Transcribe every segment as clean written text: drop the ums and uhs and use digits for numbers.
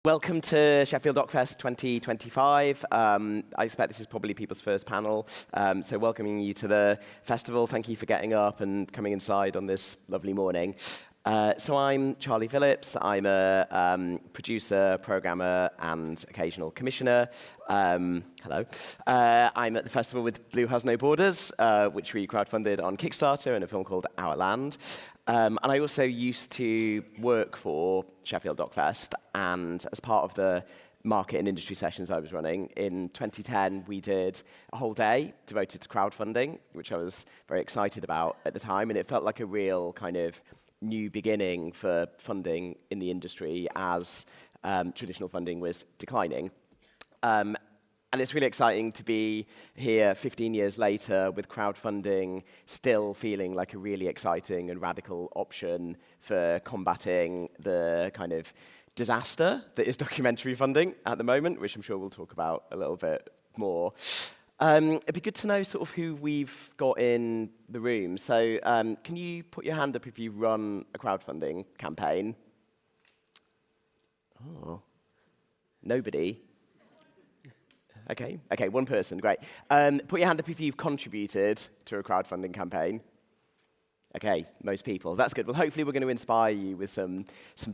Welcome to Sheffield DocFest 2025. I expect this is probably people's first panel, so welcoming you to the festival. Thank you for getting up and coming inside on this lovely morning. So I'm Charlie Phillips. I'm a producer, programmer, and occasional commissioner. Hello. I'm at the festival with Blue Has No Borders, which we crowdfunded on Kickstarter in a film called Our Land. And I also used to work for Sheffield DocFest, and as part of the market and industry sessions I was running, in 2010 we did a whole day devoted to crowdfunding, which I was very excited about at the time, and it felt like a real kind of new beginning for funding in the industry as traditional funding was declining. And it's really exciting to be here 15 years later with crowdfunding still feeling like a really exciting and radical option for combating the kind of disaster that is documentary funding at the moment, which I'm sure we'll talk about a little bit more. It'd be good to know sort of who we've got in the room. So can you put your hand up if you run a crowdfunding campaign? Oh, nobody. Okay, one person, great. Put your hand up if you've contributed to a crowdfunding campaign. Okay, most people, that's good. Well, hopefully we're going to inspire you with some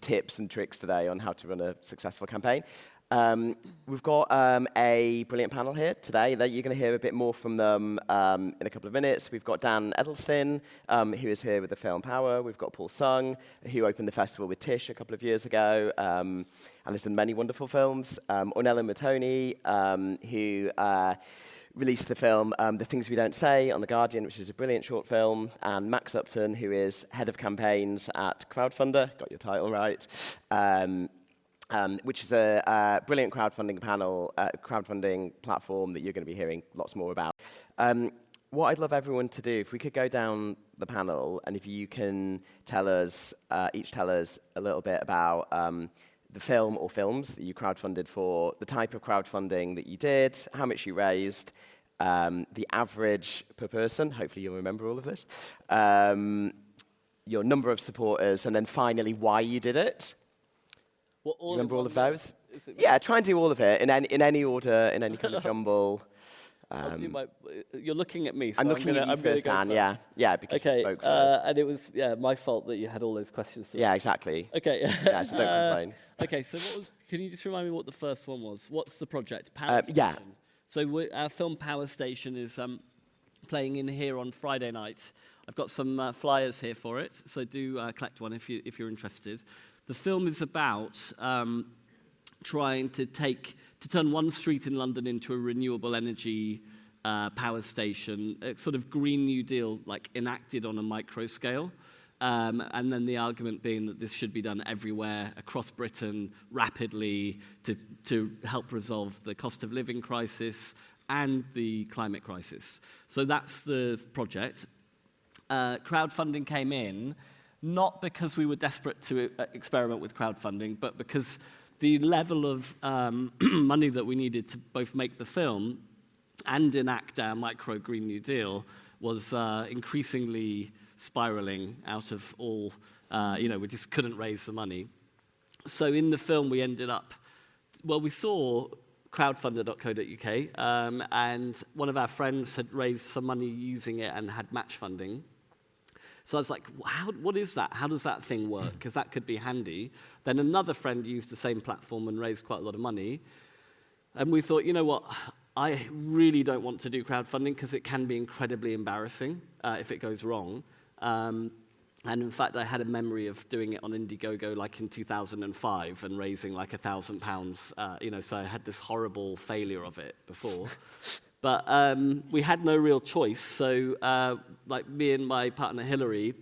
tips and tricks today on how to run a successful campaign. We've got a brilliant panel here today that you're going to hear a bit more from them in a couple of minutes. We've got Dan Edelstyn, who is here with the film Power. We've got Paul Sung, who opened the festival with Tish a couple of years ago, and has done many wonderful films. Ornella Mutoni, who released the film The Things We Don't Say on The Guardian, which is a brilliant short film, and Max Upton, who is head of campaigns at Crowdfunder, got your title right, which is a brilliant crowdfunding platform that you're going to be hearing lots more about. What I'd love everyone to do, if we could go down the panel, and if you can each tell us a little bit about the film or films that you crowdfunded for, the type of crowdfunding that you did, how much you raised, the average per person, hopefully you'll remember all of this, your number of supporters, and then finally why you did it. Remember all of those? Yeah, try and do all of it in any order, in any kind of jumble. You're looking at me. So I'm looking at you first, Dan. Yeah, because you spoke first. And it was my fault that you had all those questions. Yeah, exactly. Okay. Yeah, so don't complain. Okay, so can you just remind me what the first one was? What's the project? Power Station. Yeah. So our film Power Station is playing in here on Friday night. I've got some flyers here for it, so do collect one if you're interested. The film is about trying to turn one street in London into a renewable energy power station, a sort of Green New Deal, like enacted on a micro scale. And then the argument being that this should be done everywhere across Britain rapidly to help resolve the cost of living crisis and the climate crisis. So that's the project. Crowdfunding came in, not because we were desperate to experiment with crowdfunding, but because the level of money that we needed to both make the film and enact our micro Green New Deal was increasingly spiraling out of all, we just couldn't raise the money. So in the film we ended up, we saw crowdfunder.co.uk, and one of our friends had raised some money using it and had match funding. So I was like, what is that? How does that thing work? Because that could be handy. Then another friend used the same platform and raised quite a lot of money. And we thought, you know what? I really don't want to do crowdfunding because it can be incredibly embarrassing if it goes wrong. And in fact, I had a memory of doing it on Indiegogo like in 2005 and raising like £1,000, so I had this horrible failure of it before. But we had no real choice, so me and my partner Hillary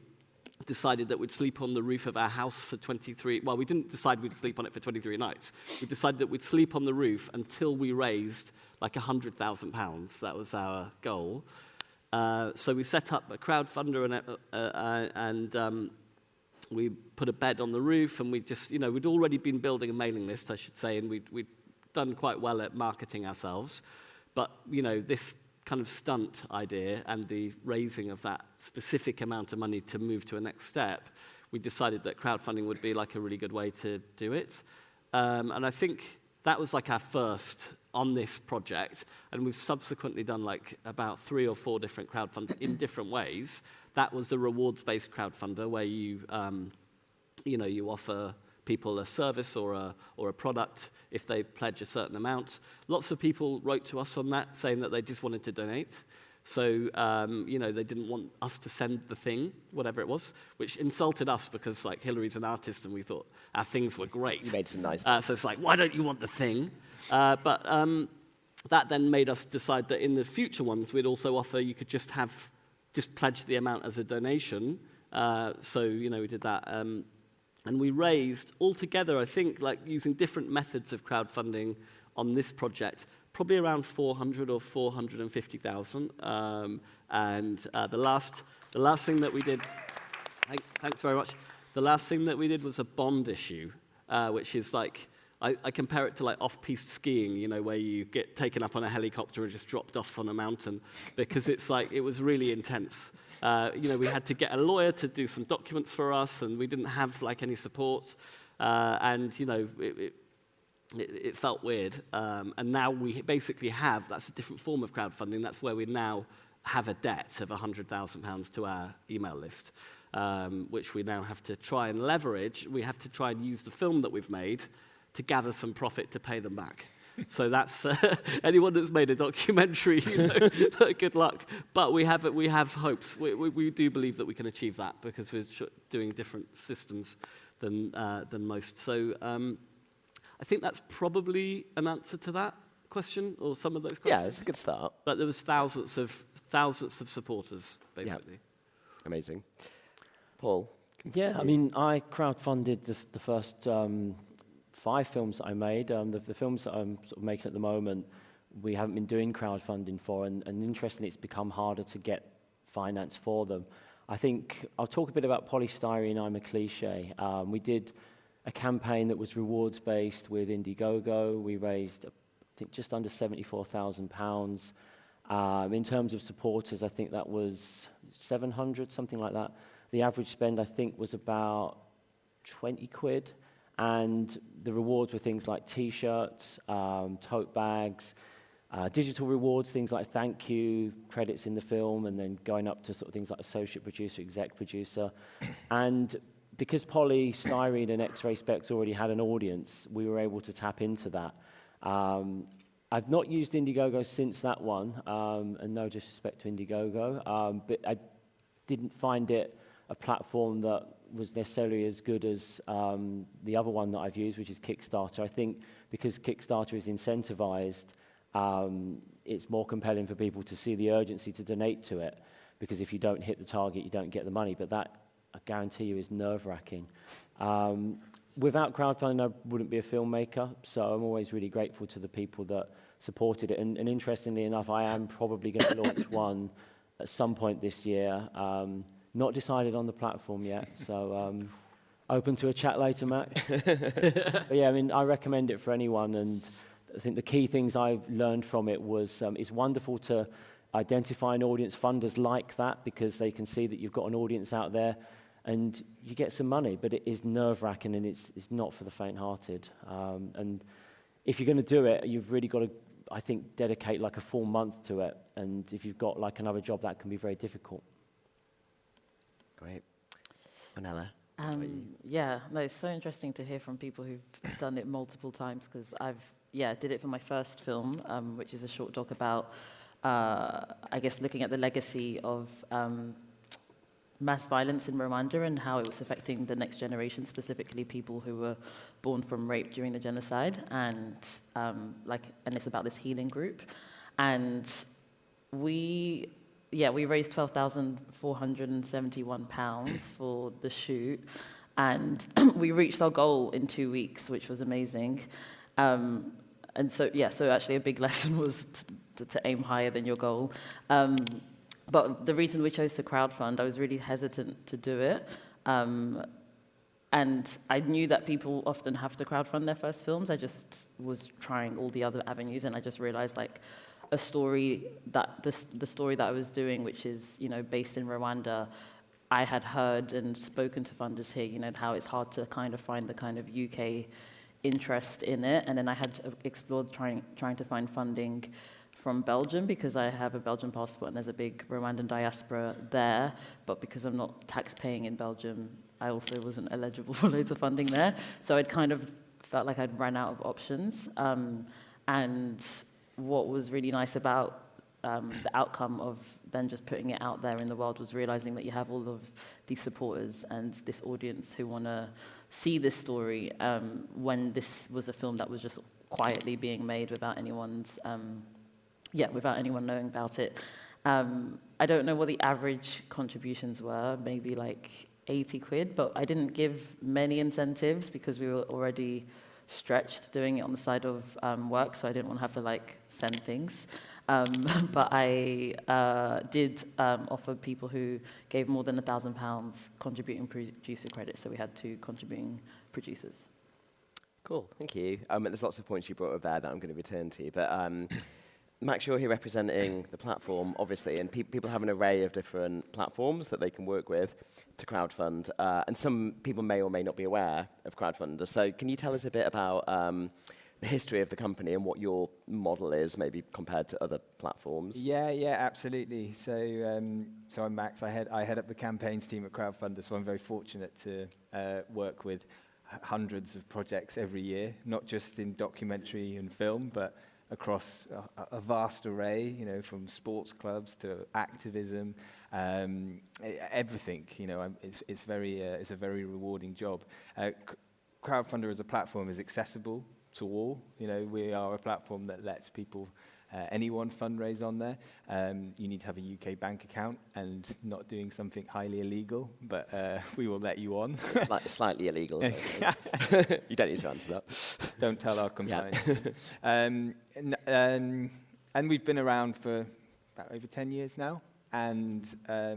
decided that we'd sleep on the roof of our house for 23... Well, we didn't decide we'd sleep on it for 23 nights. We decided that we'd sleep on the roof until we raised like £100,000. That was our goal. So we set up a crowdfunder and we put a bed on the roof, and we just, we'd already been building a mailing list, I should say, and we'd done quite well at marketing ourselves. But, this kind of stunt idea and the raising of that specific amount of money to move to a next step, we decided that crowdfunding would be like a really good way to do it. And I think that was like our first on this project, and we've subsequently done like about 3 or 4 different crowdfunds in different ways. That was the rewards-based crowdfunder where you offer people a service or a product if they pledge a certain amount. Lots of people wrote to us on that saying that they just wanted to donate. So, they didn't want us to send the thing, whatever it was, which insulted us because, like, Hillary's an artist and we thought our things were great. You made some nice So it's like, why don't you want the thing? But that then made us decide that in the future ones, we'd also offer you could just pledge the amount as a donation. We did that. And we raised altogether, I think, like using different methods of crowdfunding on this project, probably around 400 or 450,000. The last thing that we did, thanks very much. The last thing that we did was a bond issue, which is like, I compare it to like off-piste skiing, where you get taken up on a helicopter and just dropped off on a mountain, because it's like, it was really intense. We had to get a lawyer to do some documents for us, and we didn't have like any support, it felt weird. And now we basically that's a different form of crowdfunding. That's where we now have a debt of £100,000 to our email list, which we now have to try and leverage. We have to try and use the film that we've made to gather some profit to pay them back. So that's anyone that's made a documentary, good luck. But we have hopes. We do believe that we can achieve that because we're doing different systems than most. So I think that's probably an answer to that question or some of those questions. Yeah, it's a good start. But there was thousands of supporters, basically. Yeah. Amazing. Paul? Yeah, I mean, I crowdfunded the first 5 films that I made. The films that I'm sort of making at the moment, we haven't been doing crowdfunding for, and interestingly, it's become harder to get finance for them. I think I'll talk a bit about Poly Styrene. I'm a Cliché. We did a campaign that was rewards-based with Indiegogo. We raised, I think, just under £74,000. In terms of supporters, I think that was 700, something like that. The average spend, I think, was about 20 quid. And the rewards were things like T-shirts, tote bags, digital rewards, things like thank you, credits in the film, and then going up to sort of things like associate producer, exec producer. And because Poly Styrene and X-Ray Specs already had an audience, we were able to tap into that. I've not used Indiegogo since that one, and no disrespect to Indiegogo, but I didn't find it a platform that was necessarily as good as the other one that I've used, which is Kickstarter. I think because Kickstarter is incentivized, it's more compelling for people to see the urgency to donate to it, because if you don't hit the target, you don't get the money. But that, I guarantee you, is nerve-wracking. Without crowdfunding, I wouldn't be a filmmaker, so I'm always really grateful to the people that supported it. And interestingly enough, I am probably going to launch one at some point this year. Not decided on the platform yet, so open to a chat later, Matt. But yeah, I mean, I recommend it for anyone, and I think the key things I've learned from it was it's wonderful to identify an audience. Funders like that because they can see that you've got an audience out there, and you get some money, but it is nerve-wracking, and it's not for the faint-hearted. And if you're going to do it, you've really got to, I think, dedicate like a full month to it, and if you've got like another job, that can be very difficult. Great. Ornella? Yeah, no, it's so interesting to hear from people who've done it multiple times, because did it for my first film, which is a short doc about, I guess, looking at the legacy of mass violence in Rwanda and how it was affecting the next generation, specifically people who were born from rape during the genocide, and it's about this healing group, and we raised £12,471 for the shoot, and we reached our goal in 2 weeks, which was amazing. And so actually a big lesson was to aim higher than your goal. But the reason we chose to crowdfund, I was really hesitant to do it. And I knew that people often have to crowdfund their first films. I just was trying all the other avenues, and I just realized, like, a story that the story that I was doing, which is, based in Rwanda, I had heard and spoken to funders here, how it's hard to kind of find the kind of UK interest in it, and then I had explored trying to find funding from Belgium because I have a Belgian passport and there's a big Rwandan diaspora there, but because I'm not tax paying in Belgium, I also wasn't eligible for loads of funding there. So I'd kind of felt like I'd run out of options. And what was really nice about the outcome of then just putting it out there in the world was realizing that you have all of these supporters and this audience who want to see this story when this was a film that was just quietly being made without anyone's without anyone knowing about it. I don't know what the average contributions were, maybe like 80 quid, but I didn't give many incentives because we were already stretched doing it on the side of work, so I didn't want to have to like send things. But I did offer people who gave more than £1,000 contributing producer credit, so we had 2 contributing producers. Cool, thank you. There's lots of points you brought up there that I'm going to return to, but Max, you're here representing the platform, obviously, and people have an array of different platforms that they can work with to crowdfund, and some people may or may not be aware of Crowdfunder. So can you tell us a bit about the history of the company and what your model is, maybe compared to other platforms? Yeah, absolutely. So I'm Max. I head up the campaigns team at Crowdfunder, so I'm very fortunate to work with hundreds of projects every year, not just in documentary and film, but across a vast array, from sports clubs to activism, everything. It's a very rewarding job. Crowdfunder as a platform is accessible to all. We are a platform that lets people, anyone fundraise on there. You need to have a UK bank account and not doing something highly illegal, but we will let you on. Slightly illegal. You don't need to answer that. Don't tell our compliance. And we've been around for about over 10 years now, and I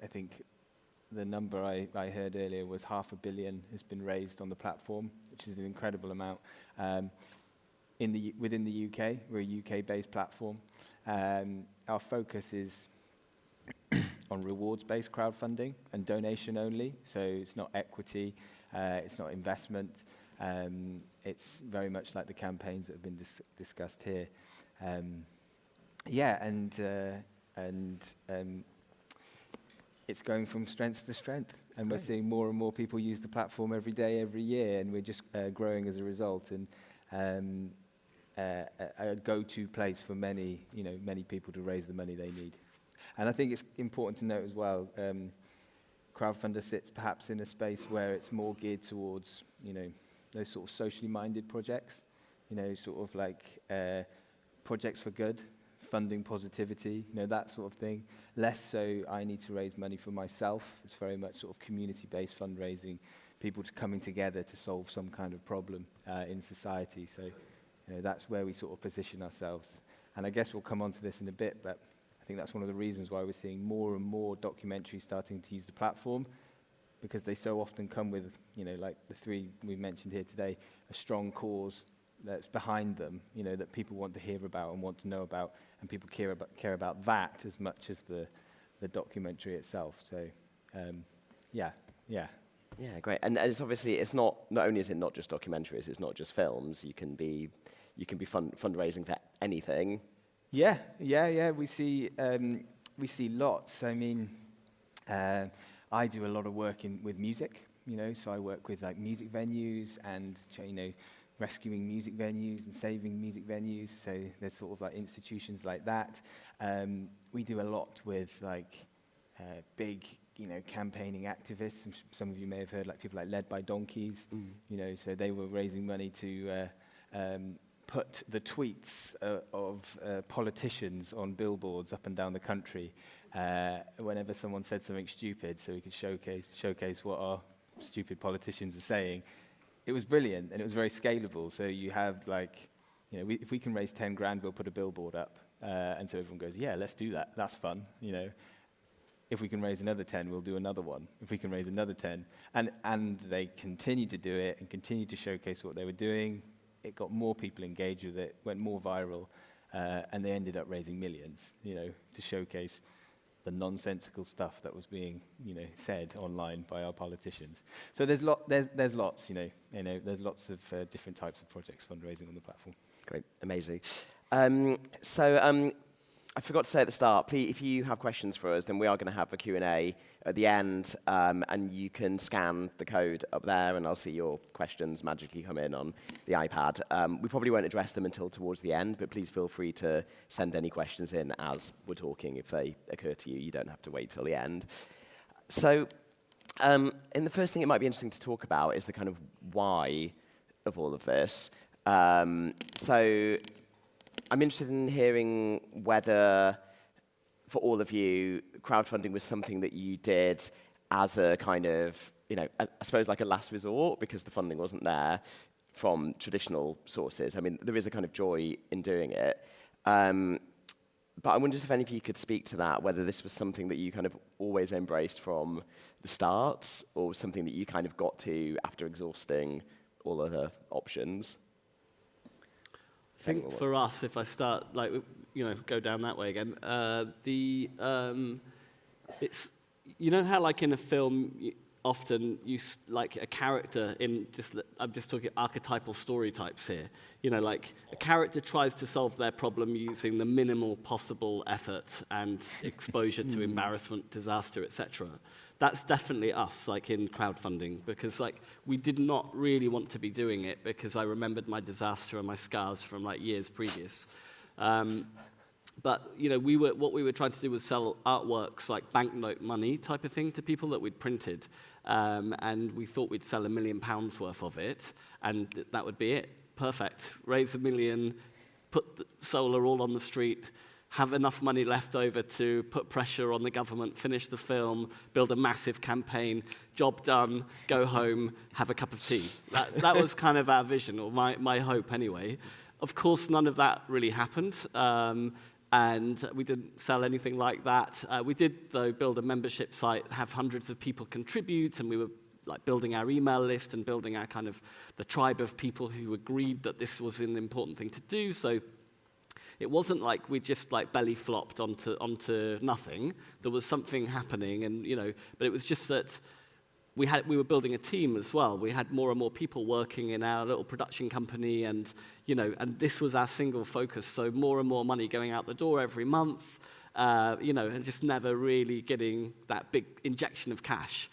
think the number I heard earlier was $500 million has been raised on the platform, which is an incredible amount. Within the UK, we're a UK-based platform. Our focus is on rewards-based crowdfunding and donation only, so it's not equity, it's not investment. It's very much like the campaigns that have been discussed here. It's going from strength to strength, and we're seeing more and more people use the platform every day, every year, and we're just growing as a result, and a go-to place for many people to raise the money they need. And I think it's important to note as well, Crowdfunder sits perhaps in a space where it's more geared towards, those sort of socially minded projects, sort of like projects for good, funding positivity, that sort of thing. Less so, I need to raise money for myself. It's very much sort of community-based fundraising, people coming together to solve some kind of problem in society. So, that's where we sort of position ourselves. And I guess we'll come on to this in a bit, but I think that's one of the reasons why we're seeing more and more documentaries starting to use the platform, because they so often come with, like the 3 we mentioned here today, a strong cause that's behind them, that people want to hear about and want to know about, and people care about that as much as the documentary itself. So, yeah. Yeah, great. And it's not only is it not just documentaries, it's not just films. You can be fundraising for anything. Yeah. We see lots. I mean, I do a lot of work with music. So I work with like music venues and rescuing music venues and saving music venues. So there's sort of like institutions like that. We do a lot with like big, campaigning activists. Some of you may have heard like people like Led by Donkeys. So they were raising money to put the tweets of politicians on billboards up and down the country whenever someone said something stupid, so we could showcase what our stupid politicians are saying. It was brilliant, and it was very scalable. So you have like, if we can raise 10 grand, we'll put a billboard up, and so everyone goes, yeah, let's do that. That's fun, If we can raise another 10, we'll do another one. If we can raise another 10, and they continued to do it and continued to showcase what they were doing. It got more people engaged with it, went more viral, and they ended up raising millions, to showcase the nonsensical stuff that was being, said online by our politicians. So there's lots, there's lots of different types of projects fundraising on the platform. Great, amazing. I forgot to say at the start, please, if you have questions for us, then we are going to have a Q&A at the end, and you can scan the code up there, and I'll see your questions magically come in on the iPad. We probably won't address them until towards the end, but please feel free to send any questions in as we're talking if they occur to you. You don't have to wait till the end. So, and the first thing it might be interesting to talk about is the kind of why of all of this. So I'm interested in hearing whether, for all of you, crowdfunding was something that you did as a kind of, I suppose like a last resort because the funding wasn't there from traditional sources. I mean, there is a kind of joy in doing it. But I wondered if any of you could speak to that, whether this was something that you kind of always embraced from the start or something that you kind of got to after exhausting all other options. I think for us, if I start, go down that way again, it's, how like in a film, often like a character in I'm just talking archetypal story types here. Like a character tries to solve their problem using the minimal possible effort and exposure to embarrassment, disaster, etc. That's definitely us, like in crowdfunding, because we did not really want to be doing it because I remembered my disaster and my scars from years previous. But what we were trying to do was sell artworks like banknote money type of thing to people that we'd printed, and we thought we'd sell £1 million worth of it, and that would be it. Perfect. Raise $1 million, put the solar all on the street, have enough money left over to put pressure on the government, finish the film, build a massive campaign, job done, go home, have a cup of tea. That was kind of our vision, or my hope anyway. Of course, none of that really happened, and we didn't sell anything like that. We did, though, build a membership site, have hundreds of people contribute, and we were building our email list and building our kind of the tribe of people who agreed that this was an important thing to do. So it wasn't like we just belly flopped onto nothing. There was something happening, and but it was just that we were building a team as well. We had more and more people working in our little production company, and and this was our single focus. So more and more money going out the door every month, and just never really getting that big injection of cash.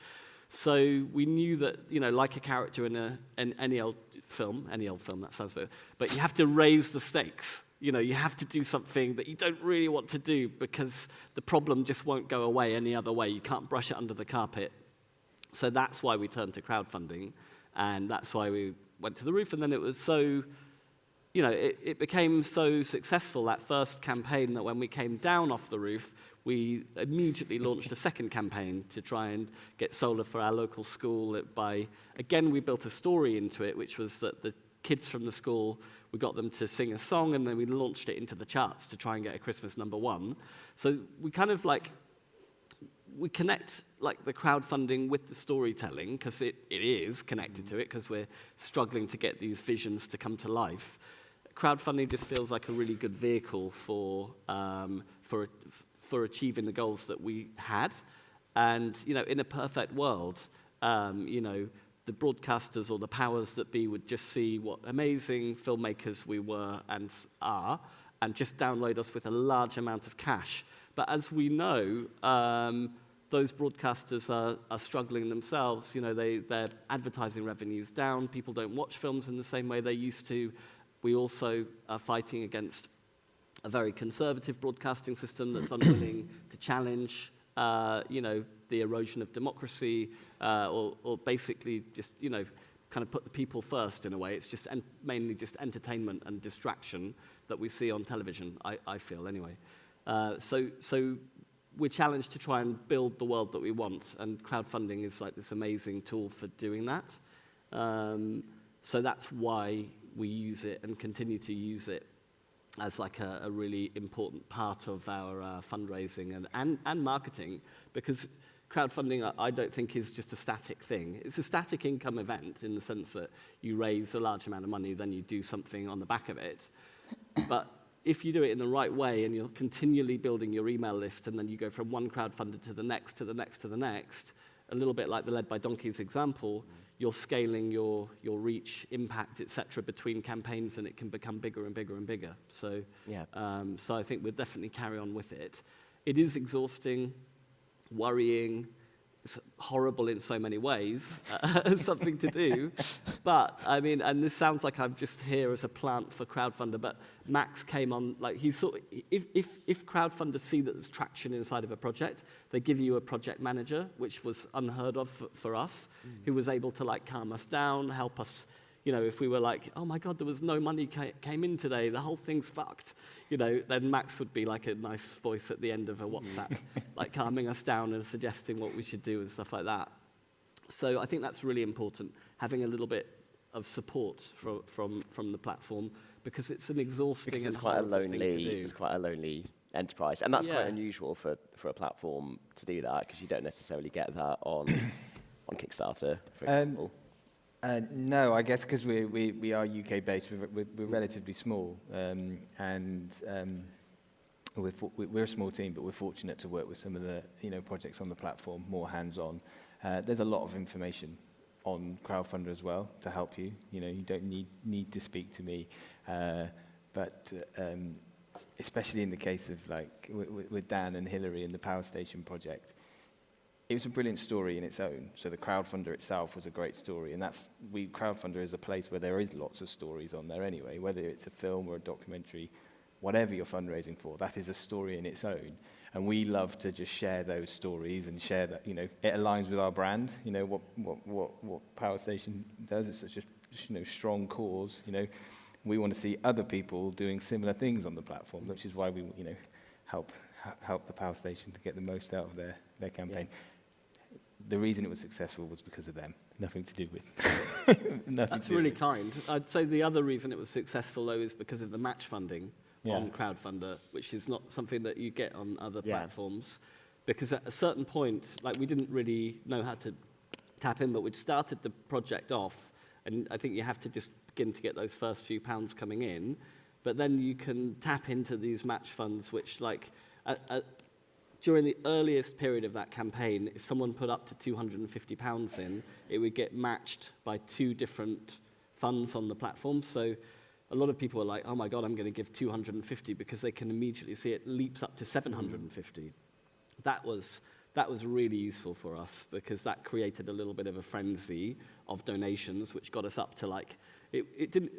So we knew that like a character in any old film, that sounds weird, but you have to raise the stakes. You have to do something that you don't really want to do because the problem just won't go away any other way. You can't brush it under the carpet. So that's why we turned to crowdfunding, and that's why we went to the roof. And then it was so, it became so successful, that first campaign, that when we came down off the roof, we immediately launched a second campaign to try and get solar for our local school. Again, we built a story into it, which was that the kids from the school, we got them to sing a song, and then we launched it into the charts to try and get a Christmas #1. So we kind of we connect the crowdfunding with the storytelling, because it is connected to it, because we're struggling to get these visions to come to life. Crowdfunding just feels like a really good vehicle for achieving the goals that we had. And in a perfect world, the broadcasters or the powers that be would just see what amazing filmmakers we were and are, and just download us with a large amount of cash. But as we know, those broadcasters are struggling themselves. Their advertising revenue's down. People don't watch films in the same way they used to. We also are fighting against a very conservative broadcasting system that's unwilling to challenge, the erosion of democracy, or basically just, kind of put the people first in a way. It's just mainly just entertainment and distraction that we see on television, I feel anyway. So we're challenged to try and build the world that we want, and crowdfunding is this amazing tool for doing that. So that's why we use it and continue to use it as a really important part of our fundraising and marketing, because crowdfunding, I don't think, is just a static thing. It's a static income event in the sense that you raise a large amount of money, then you do something on the back of it. But if you do it in the right way and you're continually building your email list and then you go from one crowdfunder to the next, to the next, to the next, a little bit like the Led by Donkeys example, you're scaling your reach, impact, etc. between campaigns, and it can become bigger and bigger and bigger. So, so I think we'll definitely carry on with it. It is exhausting, worrying, it's horrible in so many ways, something to do. But, I mean, and this sounds like I'm just here as a plant for Crowdfunder, but Max came on, like, he saw, if Crowdfunder see that there's traction inside of a project, they give you a project manager, which was unheard of for us, who was able to, like, calm us down, help us, you know, if we were like, oh my God, there was no money came in today, the whole thing's fucked, you know, then Max would be like a nice voice at the end of a WhatsApp, like calming us down and suggesting what we should do and stuff like that. So I think that's really important, having a little bit of support from the platform, because it's an exhausting because and horrible thing to do. it's quite a lonely enterprise, and that's quite unusual for a platform to do that, because you don't necessarily get that on Kickstarter, for example. No, I guess because we are UK based, we're relatively small, and we're a small team, but we're fortunate to work with some of the projects on the platform more hands-on. There's a lot of information on Crowdfunder as well to help you. You know, you don't need to speak to me, but especially in the case of like with Dan and Hillary and the Power Station project. It was a brilliant story in its own. So the Crowdfunder itself was a great story, and Crowdfunder is a place where there is lots of stories on there anyway, whether it's a film or a documentary, whatever you're fundraising for, that is a story in its own. And we love to just share those stories and share that, it aligns with our brand, what Power Station does. It's such a strong cause, We want to see other people doing similar things on the platform, which is why we, help the Power Station to get the most out of their campaign. Yeah. The reason it was successful was because of them. Nothing to do with... That's really kind. I'd say the other reason it was successful, though, is because of the match funding on Crowdfunder, which is not something that you get on other platforms. Because at a certain point, like, we didn't really know how to tap in, but we'd started the project off, and I think you have to just begin to get those first few pounds coming in, but then you can tap into these match funds, which, like... during the earliest period of that campaign, if someone put up to £250 in, it would get matched by 2 different funds on the platform. So a lot of people are like, oh my God, I'm going to give 250, because they can immediately see it leaps up to 750. That was really useful for us, because that created a little bit of a frenzy of donations, which got us up to it didn't,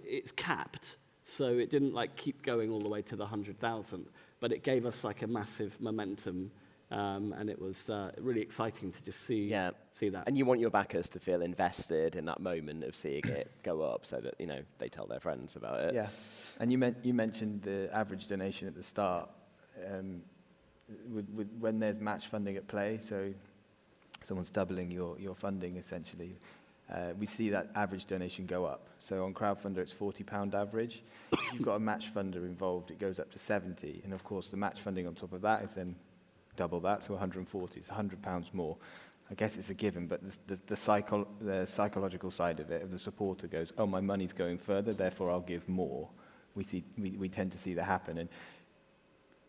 it's capped. So it didn't keep going all the way to the 100,000, but it gave us a massive momentum, and it was really exciting to just see that. And you want your backers to feel invested in that moment of seeing it go up, so that they tell their friends about it. Yeah, and you mentioned the average donation at the start. When there's match funding at play, so someone's doubling your funding essentially. We see that average donation go up. So on Crowdfunder, it's £40 average. If you've got a match funder involved, it goes up to 70. And of course, the match funding on top of that is then double that, so 140. It's £100 more. I guess it's a given, but the psychological side of it, of the supporter goes, oh, my money's going further, therefore I'll give more. We tend to see that happen. And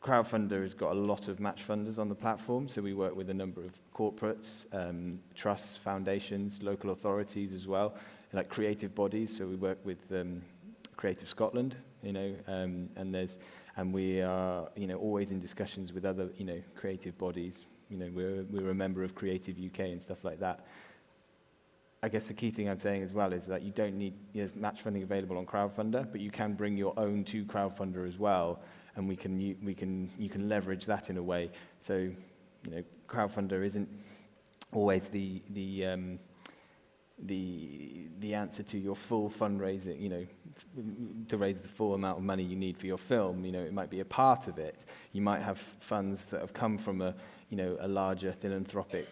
Crowdfunder has got a lot of match funders on the platform, so we work with a number of corporates, trusts, foundations, local authorities as well, like creative bodies. So we work with Creative Scotland, and we are, always in discussions with other, creative bodies. We're a member of Creative UK and stuff like that. I guess the key thing I'm saying as well is that you don't need match funding available on Crowdfunder, but you can bring your own to Crowdfunder as well. And you can leverage that in a way. So, Crowdfunder isn't always the answer to your full fundraising. To raise the full amount of money you need for your film. It might be a part of it. You might have funds that have come from a larger philanthropic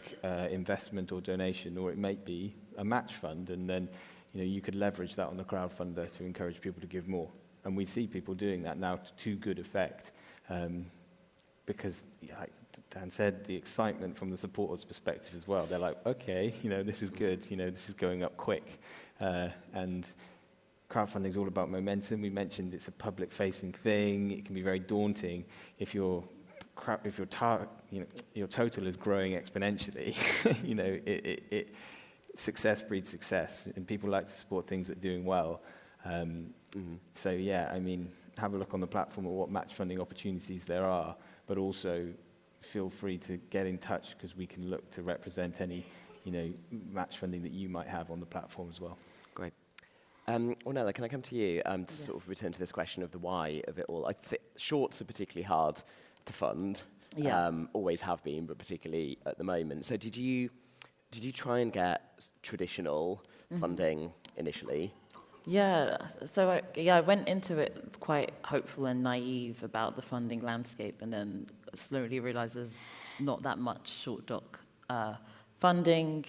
investment or donation, or it might be a match fund, and then you could leverage that on the Crowdfunder to encourage people to give more. And we see people doing that now to good effect, because, like Dan said, the excitement from the supporters' perspective as well. They're like, okay, this is good, this is going up quick. And crowdfunding is all about momentum. We mentioned it's a public-facing thing. It can be very daunting if your total is growing exponentially. Success breeds success, and people like to support things that are doing well. So yeah, I mean, have a look on the platform at what match funding opportunities there are, but also feel free to get in touch because we can look to represent any, match funding that you might have on the platform as well. Great. Ornella, can I come to you to Yes. sort of return to this question of the why of it all? I think shorts are particularly hard to fund. Yeah. Always have been, but particularly at the moment. So did you try and get traditional funding initially? Yeah, so I went into it quite hopeful and naive about the funding landscape, and then slowly realized there's not that much short doc funding.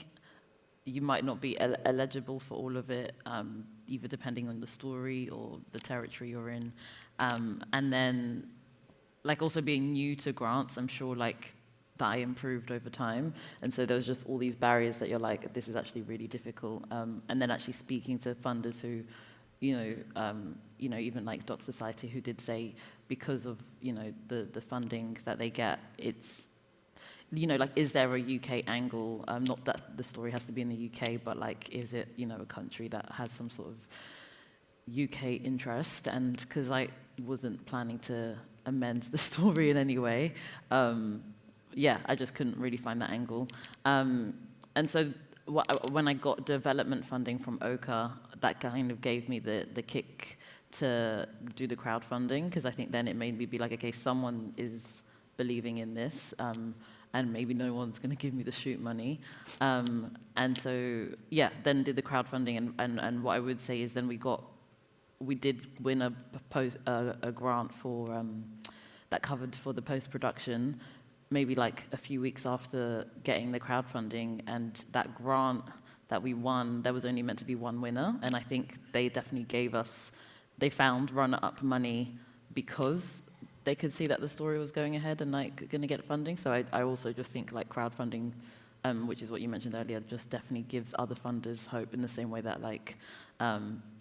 You might not be eligible for all of it, either depending on the story or the territory you're in. And then, also being new to grants, I'm sure, that I improved over time. And so there was just all these barriers that you're like, this is actually really difficult. And then actually speaking to funders who, even like Doc Society, who did say because of, the funding that they get, it's, is there a UK angle? Not that the story has to be in the UK, but is it, a country that has some sort of UK interest? And because I wasn't planning to amend the story in any way, I just couldn't really find that angle. And so when I got development funding from OCA, that kind of gave me the kick to do the crowdfunding, because I think then it made me be like, okay, someone is believing in this, and maybe no one's going to give me the shoot money. And so, then did the crowdfunding, and what I would say is then we did win a grant for that covered for the post-production, maybe a few weeks after getting the crowdfunding, and that grant that we won, there was only meant to be one winner, and I think they definitely they found runner-up money because they could see that the story was going ahead and going to get funding. So I also just think crowdfunding, which is what you mentioned earlier, just definitely gives other funders hope in the same way that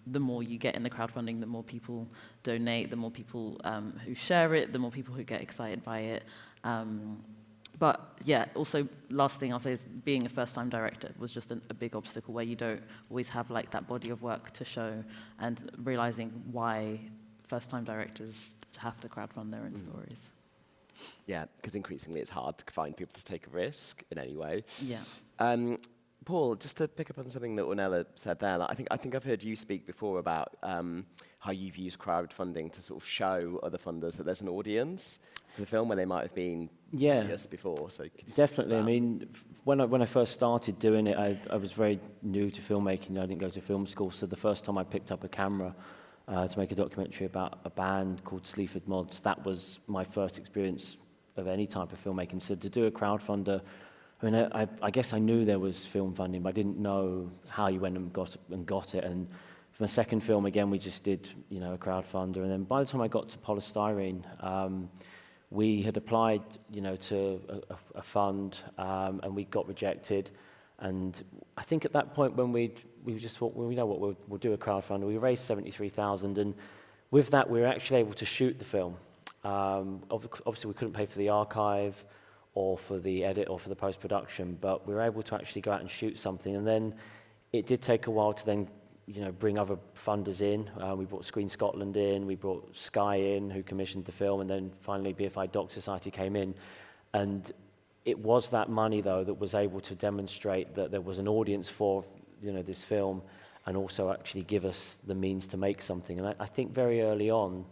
the more you get in the crowdfunding, the more people donate, the more people who share it, the more people who get excited by it. But yeah, also last thing I'll say is being a first-time director was just a big obstacle where you don't always have that body of work to show, and realizing why first-time directors have to crowdfund their own stories. Yeah, because increasingly it's hard to find people to take a risk in any way. Yeah. Paul, just to pick up on something that Ornella said there, I think I've heard you speak before about how you've used crowdfunding to sort of show other funders that there's an audience for the film where they might have been curious before. So could you Definitely. speak to that? I mean, when I first started doing it, I was very new to filmmaking. I didn't go to film school, so the first time I picked up a camera to make a documentary about a band called Sleaford Mods, that was my first experience of any type of filmmaking. So to do a crowdfunder, I mean, I guess I knew there was film funding, but I didn't know how you went and got it. And for my second film, again, we just did, a crowdfunder. And then by the time I got to Poly Styrene, we had applied, to a fund, and we got rejected. And I think at that point when we just thought, well, you know what, we'll do a crowdfunder. We raised $73,000, and with that, we were actually able to shoot the film. Obviously, we couldn't pay for the archive or for the edit or for the post-production, but we were able to actually go out and shoot something. And then it did take a while to then, bring other funders in. We brought Screen Scotland in, we brought Sky in, who commissioned the film, and then finally BFI Doc Society came in. And it was that money, though, that was able to demonstrate that there was an audience for, this film, and also actually give us the means to make something. And I think very early on,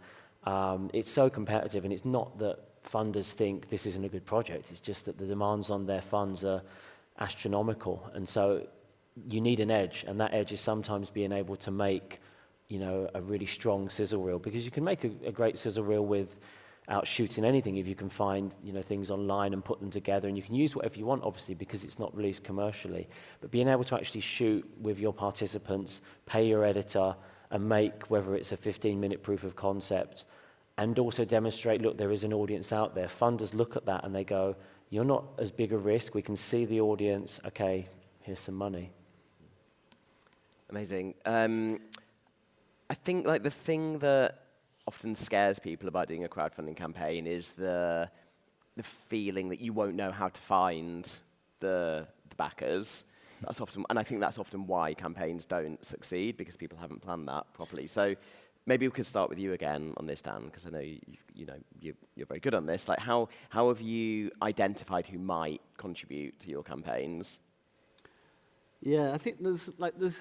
it's so competitive, and it's not that funders think this isn't a good project. It's just that the demands on their funds are astronomical, and so you need an edge, and that edge is sometimes being able to make, a really strong sizzle reel, because you can make a great sizzle reel without shooting anything if you can find, things online and put them together, and you can use whatever you want, obviously, because it's not released commercially. But being able to actually shoot with your participants, pay your editor, and make, whether it's a 15-minute proof of concept, and also demonstrate, look, there is an audience out there. Funders look at that and they go, you're not as big a risk. We can see the audience. Okay, here's some money. Amazing. I think like the thing that often scares people about doing a crowdfunding campaign is the feeling that you won't know how to find the backers. That's often, and I think that's often why campaigns don't succeed, because people haven't planned that properly. So maybe we could start with you again on this, Dan, because I know you're very good on this. Like, how have you identified who might contribute to your campaigns? Yeah, I think there's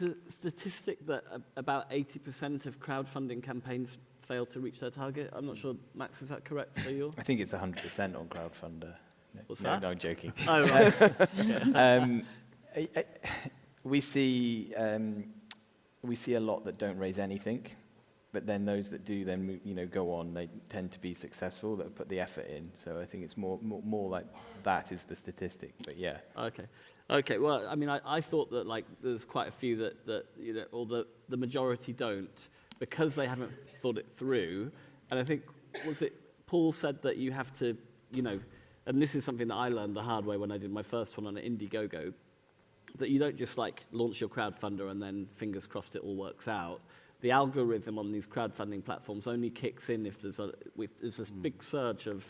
a statistic that about 80% of crowdfunding campaigns fail to reach their target. I'm not sure, Max, is that correct for you? I think it's 100% on Crowdfunder. What's that? No, I'm joking. Oh, right. We see a lot that don't raise anything, but then those that do then go on, they tend to be successful, that have put the effort in. So I think it's more like that is the statistic. But yeah. Okay. Well, I mean, I thought that like there's quite a few that or the majority don't, because they haven't thought it through. And I think, was it Paul said that you have to, and this is something that I learned the hard way when I did my first one on Indiegogo, that you don't just like launch your crowdfunder and then fingers crossed it all works out. The algorithm on these crowdfunding platforms only kicks in if there's this big surge of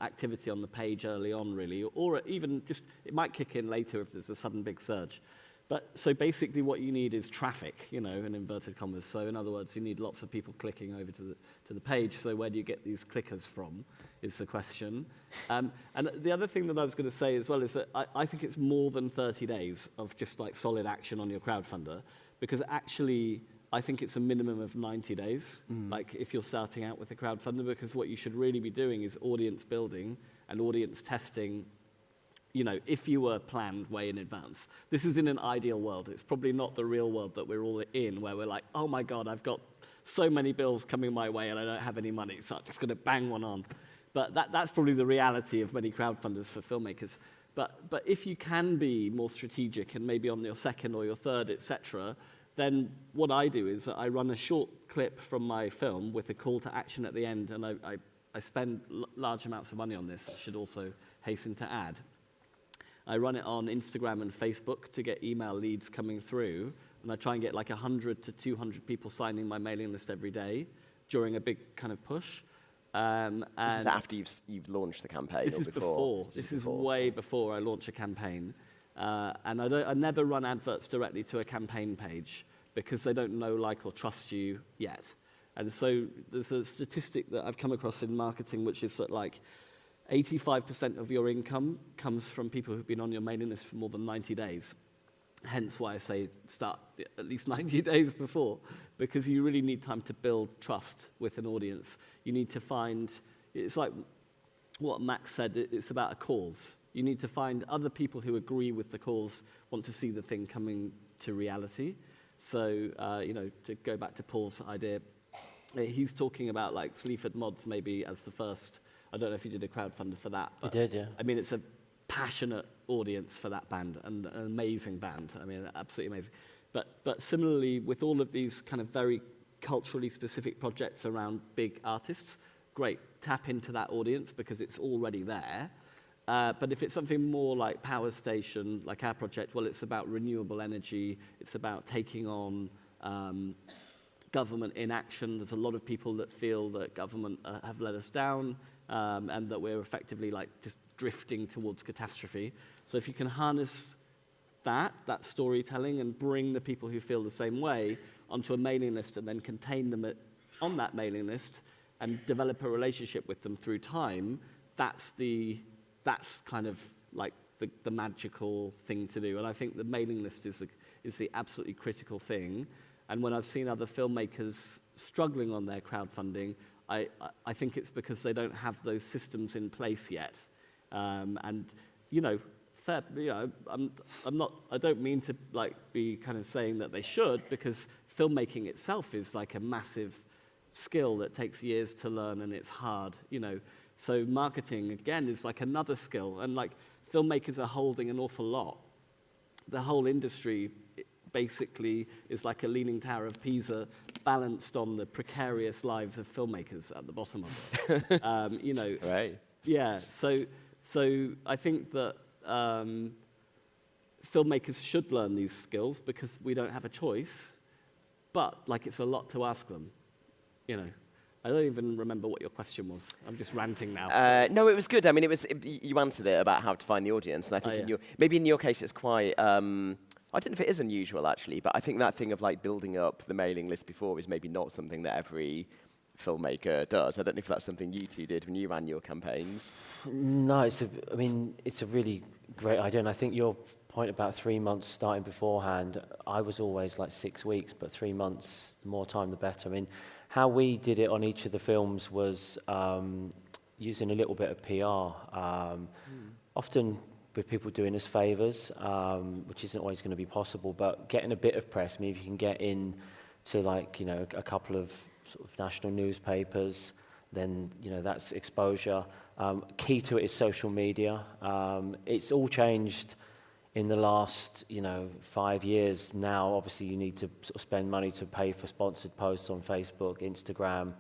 activity on the page early on, really, or even just it might kick in later if there's a sudden big surge. But so basically what you need is traffic, in inverted commas. So in other words, you need lots of people clicking over to the page. So where do you get these clickers from is the question. And the other thing that I was going to say as well is that I think it's more than 30 days of just like solid action on your crowdfunder, because actually I think it's a minimum of 90 days, like if you're starting out with a crowdfunder, because what you should really be doing is audience building and audience testing, if you were planned way in advance. This is in an ideal world. It's probably not the real world that we're all in, where we're like, oh my God, I've got so many bills coming my way and I don't have any money, so I'm just going to bang one on. But that's probably the reality of many crowdfunders for filmmakers. But if you can be more strategic and maybe on your second or your third, etc., then what I do is I run a short clip from my film with a call to action at the end, and I spend large amounts of money on this, I should also hasten to add. I run it on Instagram and Facebook to get email leads coming through, and I try and get like 100 to 200 people signing my mailing list every day during a big kind of push. And this is after you've launched the campaign, this or is before? This is way before I launch a campaign. And I never run adverts directly to a campaign page because they don't know, like, or trust you yet. And so there's a statistic that I've come across in marketing, which is that like 85% of your income comes from people who've been on your mailing list for more than 90 days. Hence why I say start at least 90 days before, because you really need time to build trust with an audience. You need to find, it's like what Max said, it's about a cause. You need to find other people who agree with the cause, want to see the thing coming to reality. So, to go back to Paul's idea, he's talking about like Sleaford Mods maybe as the first. I don't know if you did a crowdfunder for that. But We did, yeah. I mean, it's a passionate audience for that band, and an amazing band. I mean, absolutely amazing. But similarly, with all of these kind of very culturally specific projects around big artists, great, tap into that audience because it's already there. But if it's something more like Power Station, like our project, well, it's about renewable energy. It's about taking on government inaction. There's a lot of people that feel that government have let us down, and that we're effectively like just drifting towards catastrophe. So if you can harness that storytelling and bring the people who feel the same way onto a mailing list and then contain them on that mailing list and develop a relationship with them through time, that's kind of like the magical thing to do. And I think the mailing list is the absolutely critical thing. And when I've seen other filmmakers struggling on their crowdfunding, I think it's because they don't have those systems in place yet. And I don't mean to like be kind of saying that they should, because filmmaking itself is like a massive skill that takes years to learn, and it's hard, So marketing, again, is like another skill. And like filmmakers are holding an awful lot. The whole industry basically is like a leaning tower of Pisa balanced on the precarious lives of filmmakers at the bottom of it. Right. Yeah, so I think that filmmakers should learn these skills because we don't have a choice. but like it's a lot to ask them, you know. I don't even remember what your question was. I'm just ranting now. No, it was good. I mean, you answered it about how to find the audience, and I think maybe in your case it's quite. I don't know if it is unusual actually, but I think that thing of like building up the mailing list before is maybe not something that every filmmaker does. I don't know if that's something you two did when you ran your campaigns. No, it's a really great idea, and I think your point about 3 months starting beforehand, I was always like 6 weeks, but 3 months, the more time the better. I mean, how we did it on each of the films was using a little bit of PR, often with people doing us favours, which isn't always going to be possible, but getting a bit of press. I mean, if you can get in to like, you know, a couple of sort of national newspapers, then, you know, that's exposure. Key to it is social media. It's all changed in the last, 5 years now. Obviously, you need to sort of spend money to pay for sponsored posts on Facebook, Instagram,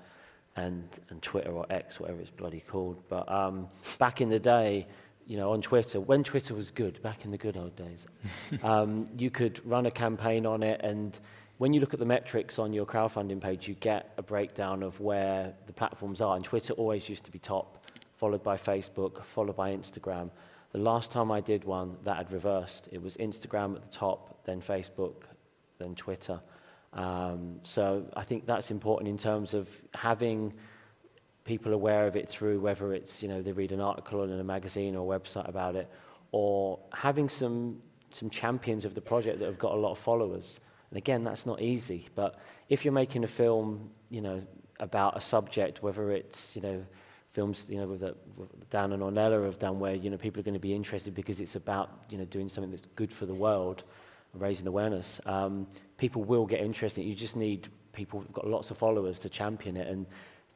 and Twitter, or X, whatever it's bloody called. But back in the day, on Twitter, when Twitter was good, back in the good old days, you could run a campaign on it, and when you look at the metrics on your crowdfunding page, you get a breakdown of where the platforms are. And Twitter always used to be top, followed by Facebook, followed by Instagram. The last time I did one, that had reversed. It was Instagram at the top, then Facebook, then Twitter. So I think that's important in terms of having people aware of it through whether it's, they read an article in a magazine or a website about it, or having some champions of the project that have got a lot of followers. And again, that's not easy. But if you're making a film, about a subject, whether it's, films, that Dan and Ornella have done, where people are going to be interested because it's about doing something that's good for the world, raising awareness. People will get interested. You just need people who've got lots of followers to champion it, and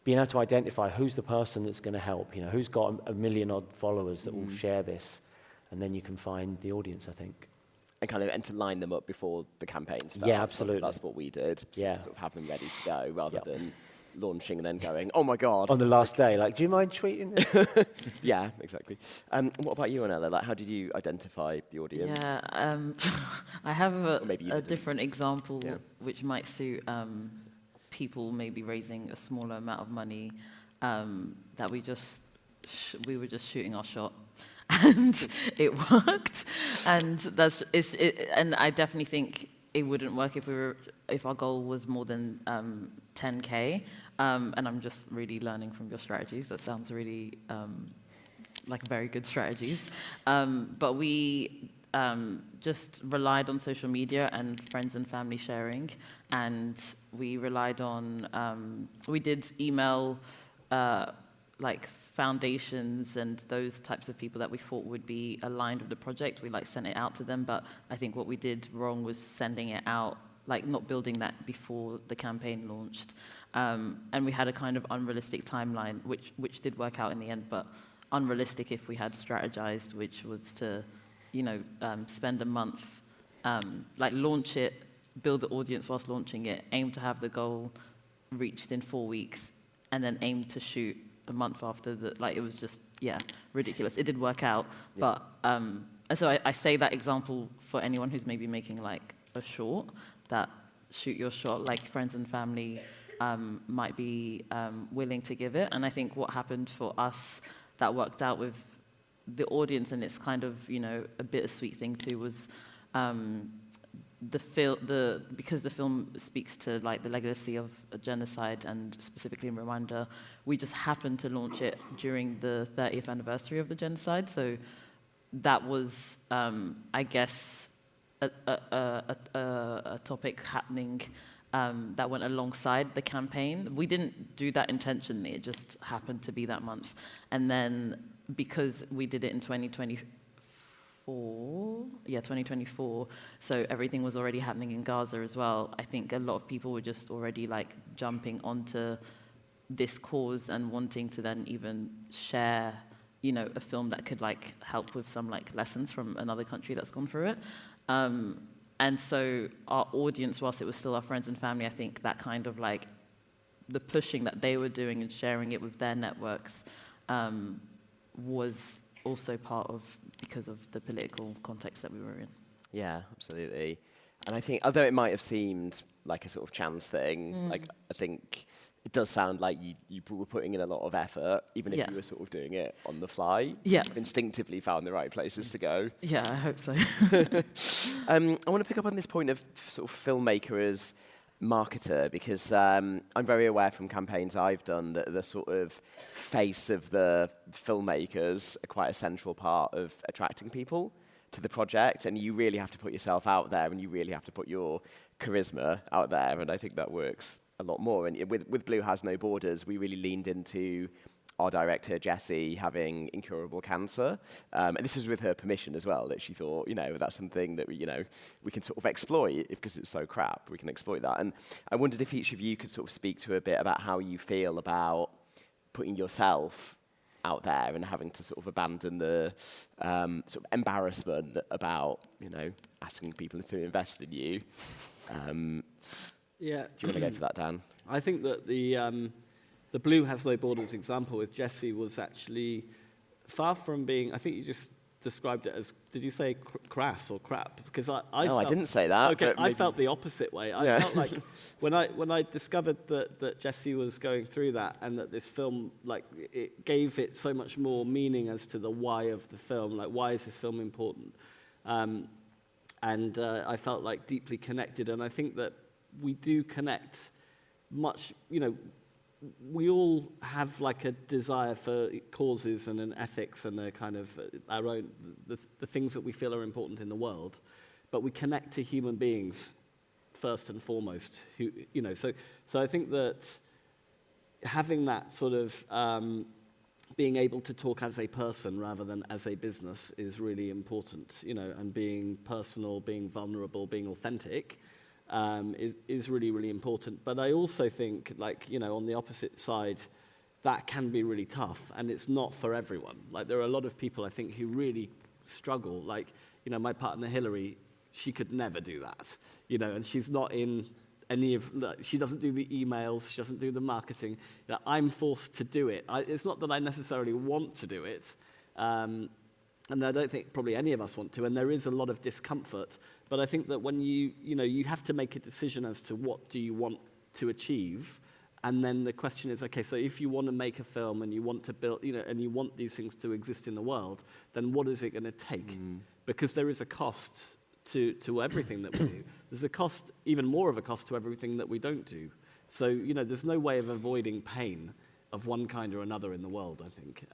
being able to identify who's the person that's going to help. Who's got a million odd followers that will share this, and then you can find the audience, I think. And to line them up before the campaign starts. Yeah, absolutely. That's what we did. Yeah. Sort of have them ready to go rather than launching and then going, oh my God. On the last day, like, do you mind tweeting this? Yeah, exactly. What about you, Ornella? Like, how did you identify the audience? Yeah, I have a different example Yeah. which might suit people maybe raising a smaller amount of money, that we were just shooting our shot. And it worked, and and I definitely think it wouldn't work if our goal was more than 10K. And I'm just really learning from your strategies. That sounds really like very good strategies. But we just relied on social media and friends and family sharing, and we relied on we did email like foundations and those types of people that we thought would be aligned with the project. We sent it out to them, but I think what we did wrong was sending it out, not building that before the campaign launched. And we had a kind of unrealistic timeline, which did work out in the end, but unrealistic if we had strategized, which was to, spend a month, launch it, build the audience whilst launching it, aim to have the goal reached in 4 weeks, and then aim to shoot a month after it was just, ridiculous. It did work out, but, and so I say that example for anyone who's maybe making a short, that shoot your shot, friends and family might be willing to give it. And I think what happened for us that worked out with the audience, and it's kind of, a bittersweet thing too, was because the film speaks to the legacy of a genocide, and specifically in Rwanda, we just happened to launch it during the 30th anniversary of the genocide. So that was, I guess, a topic happening that went alongside the campaign. We didn't do that intentionally. It just happened to be that month. And then because we did it in 2024, so everything was already happening in Gaza as well. I think a lot of people were just already jumping onto this cause and wanting to then even share, a film that could help with some lessons from another country that's gone through it. And so our audience, whilst it was still our friends and family, I think that kind of the pushing that they were doing and sharing it with their networks was also part of because of the political context that we were in. Yeah, absolutely. And I think, although it might have seemed like a sort of chance thing, like I think it does sound like you were putting in a lot of effort, even if you were sort of doing it on the fly. Yeah. You've instinctively found the right places to go. Yeah, I hope so. I want to pick up on this point of sort of filmmaker as marketer, because I'm very aware from campaigns I've done that the sort of face of the filmmakers are quite a central part of attracting people to the project, and you really have to put yourself out there, and you really have to put your charisma out there, and I think that works a lot more. And with Blue Has No Borders, we really leaned into our director, Jessie, having incurable cancer. And this was with her permission as well, that she thought, that's something that we can sort of exploit, because it's so crap, we can exploit that. And I wondered if each of you could sort of speak to a bit about how you feel about putting yourself out there and having to sort of abandon the sort of embarrassment about, asking people to invest in you. Yeah. Do you want to go for that, Dan? I think that the Blue Has No Borders example with Jessie was actually far from being, I think you just described it as, did you say crass or crap? Because I I didn't say that. Okay, I felt the opposite way. I felt like when I discovered that Jessie was going through that, and that this film, like, it gave it so much more meaning as to the why of the film, like, why is this film important? And I felt like deeply connected, and I think that we do connect much, we all have like a desire for causes and an ethics and a kind of our own, the things that we feel are important in the world, but we connect to human beings first and foremost, who, so I think that having that sort of being able to talk as a person rather than as a business is really important, and being personal, being vulnerable, being authentic is really, really important. But I also think, on the opposite side, that can be really tough, and it's not for everyone. Like, there are a lot of people, I think, who really struggle. Like, my partner, Hillary, she could never do that, and she's not in any of, she doesn't do the emails, she doesn't do the marketing. I'm forced to do it. It's not that I necessarily want to do it, and I don't think probably any of us want to, and there is a lot of discomfort. But I think that when you have to make a decision as to what do you want to achieve, and then the question is, okay, so if you want to make a film and you want to build, and you want these things to exist in the world, then what is it going to take? Because there is a cost to everything that we do. There's a cost, even more of a cost to everything that we don't do. So, there's no way of avoiding pain of one kind or another in the world, I think.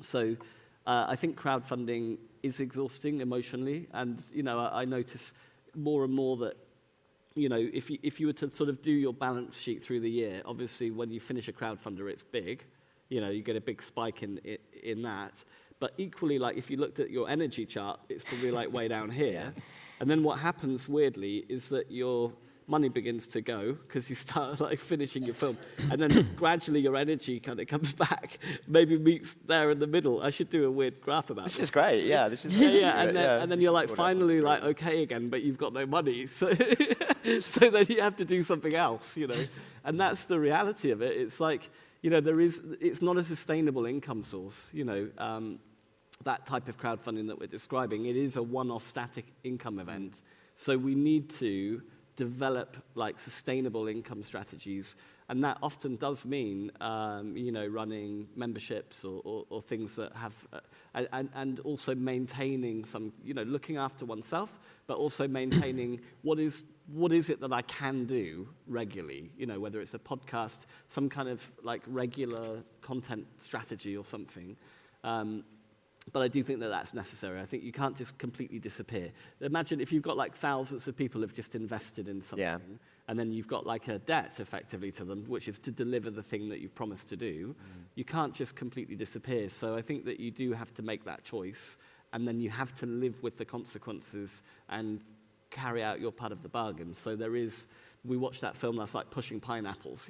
So I think crowdfunding is exhausting emotionally, and I notice more and more that if you were to sort of do your balance sheet through the year, obviously when you finish a crowdfunder, it's big. You get a big spike in that. But equally, like, if you looked at your energy chart, it's probably like way down here. And then what happens weirdly is that your money begins to go because you start like finishing your film, and then gradually your energy kind of comes back, maybe meets there in the middle. I should do a weird graph about this. This is great, yeah. This is and then you're like finally like okay again, but you've got no money, so so then you have to do something else, and that's the reality of it. It's like it's not a sustainable income source, that type of crowdfunding that we're describing. It is a one-off static income event, so we need to develop like sustainable income strategies, and that often does mean running memberships or things that have and also maintaining some looking after oneself, but also maintaining what is it that I can do regularly, whether it's a podcast, some kind of like regular content strategy or something. But I do think that that's necessary. I think you can't just completely disappear. Imagine if you've got like thousands of people who've just invested in something, and then you've got like a debt effectively to them, which is to deliver the thing that you've promised to do. You can't just completely disappear. So I think that you do have to make that choice, and then you have to live with the consequences and carry out your part of the bargain. So we watched that film last night, Pushing Pineapples,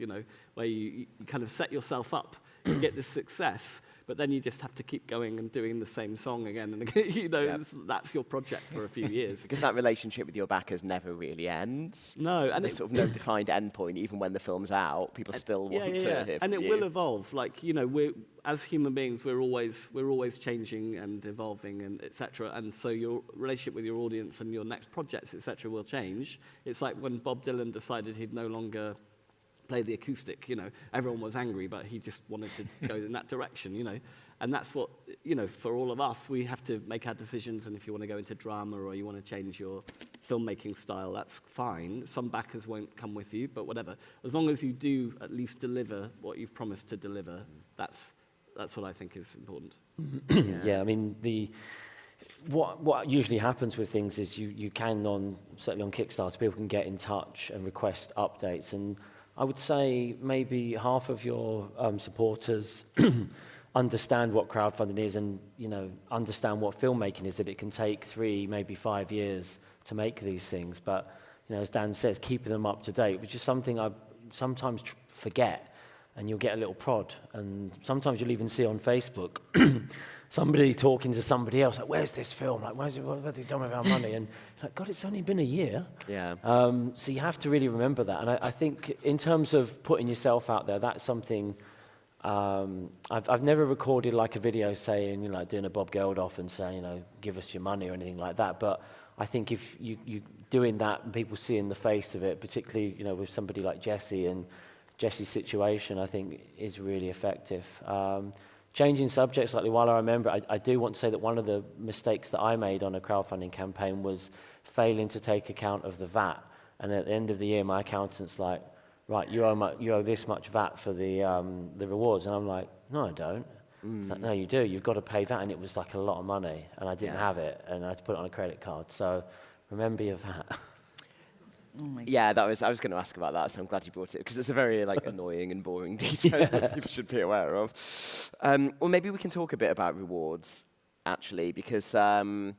where you kind of set yourself up, you get this success, but then you just have to keep going and doing the same song again and again. That's your project for a few years. Because that relationship with your backers never really ends. No, and there's sort of no defined endpoint. Even when the film's out, people still want to hear from and it you. will evolve. Like, we're, as human beings, we're always changing and evolving and etc. And so your relationship with your audience and your next projects, etc., will change. It's like when Bob Dylan decided he'd no longer play the acoustic, everyone was angry, but he just wanted to go in that direction, And that's what, for all of us, we have to make our decisions. And if you want to go into drama or you want to change your filmmaking style, that's fine. Some backers won't come with you, but whatever. As long as you do at least deliver what you've promised to deliver, that's what I think is important. Yeah, I mean, what usually happens with things is you can, certainly on Kickstarter, people can get in touch and request updates. And I would say maybe half of your supporters understand what crowdfunding is and, understand what filmmaking is, that it can take 3, maybe 5 years to make these things. But, as Dan says, keeping them up to date, which is something I sometimes forget, and you'll get a little prod. And sometimes you'll even see on Facebook somebody talking to somebody else, like, where's this film? Like, what have they done with our money? And like, God, it's only been a year. Yeah. So you have to really remember that. And I think in terms of putting yourself out there, that's something, I've never recorded like a video saying, doing a Bob Geldof and saying, give us your money or anything like that. But I think if you doing that and people seeing the face of it, particularly, with somebody like Jesse and Jesse's situation, I think is really effective. Changing subjects slightly, while I remember, I do want to say that one of the mistakes that I made on a crowdfunding campaign was failing to take account of the VAT. And at the end of the year, my accountant's like, right, you owe this much VAT for the rewards. And I'm like, no, I don't. It's like, no, you do. You've got to pay VAT. And it was like a lot of money. And I didn't have it. And I had to put it on a credit card. So remember your VAT. Yeah, I was going to ask about that, so I'm glad you brought it, because it's a very annoying and boring detail that people should be aware of. Or maybe we can talk a bit about rewards, actually, because crowdfunding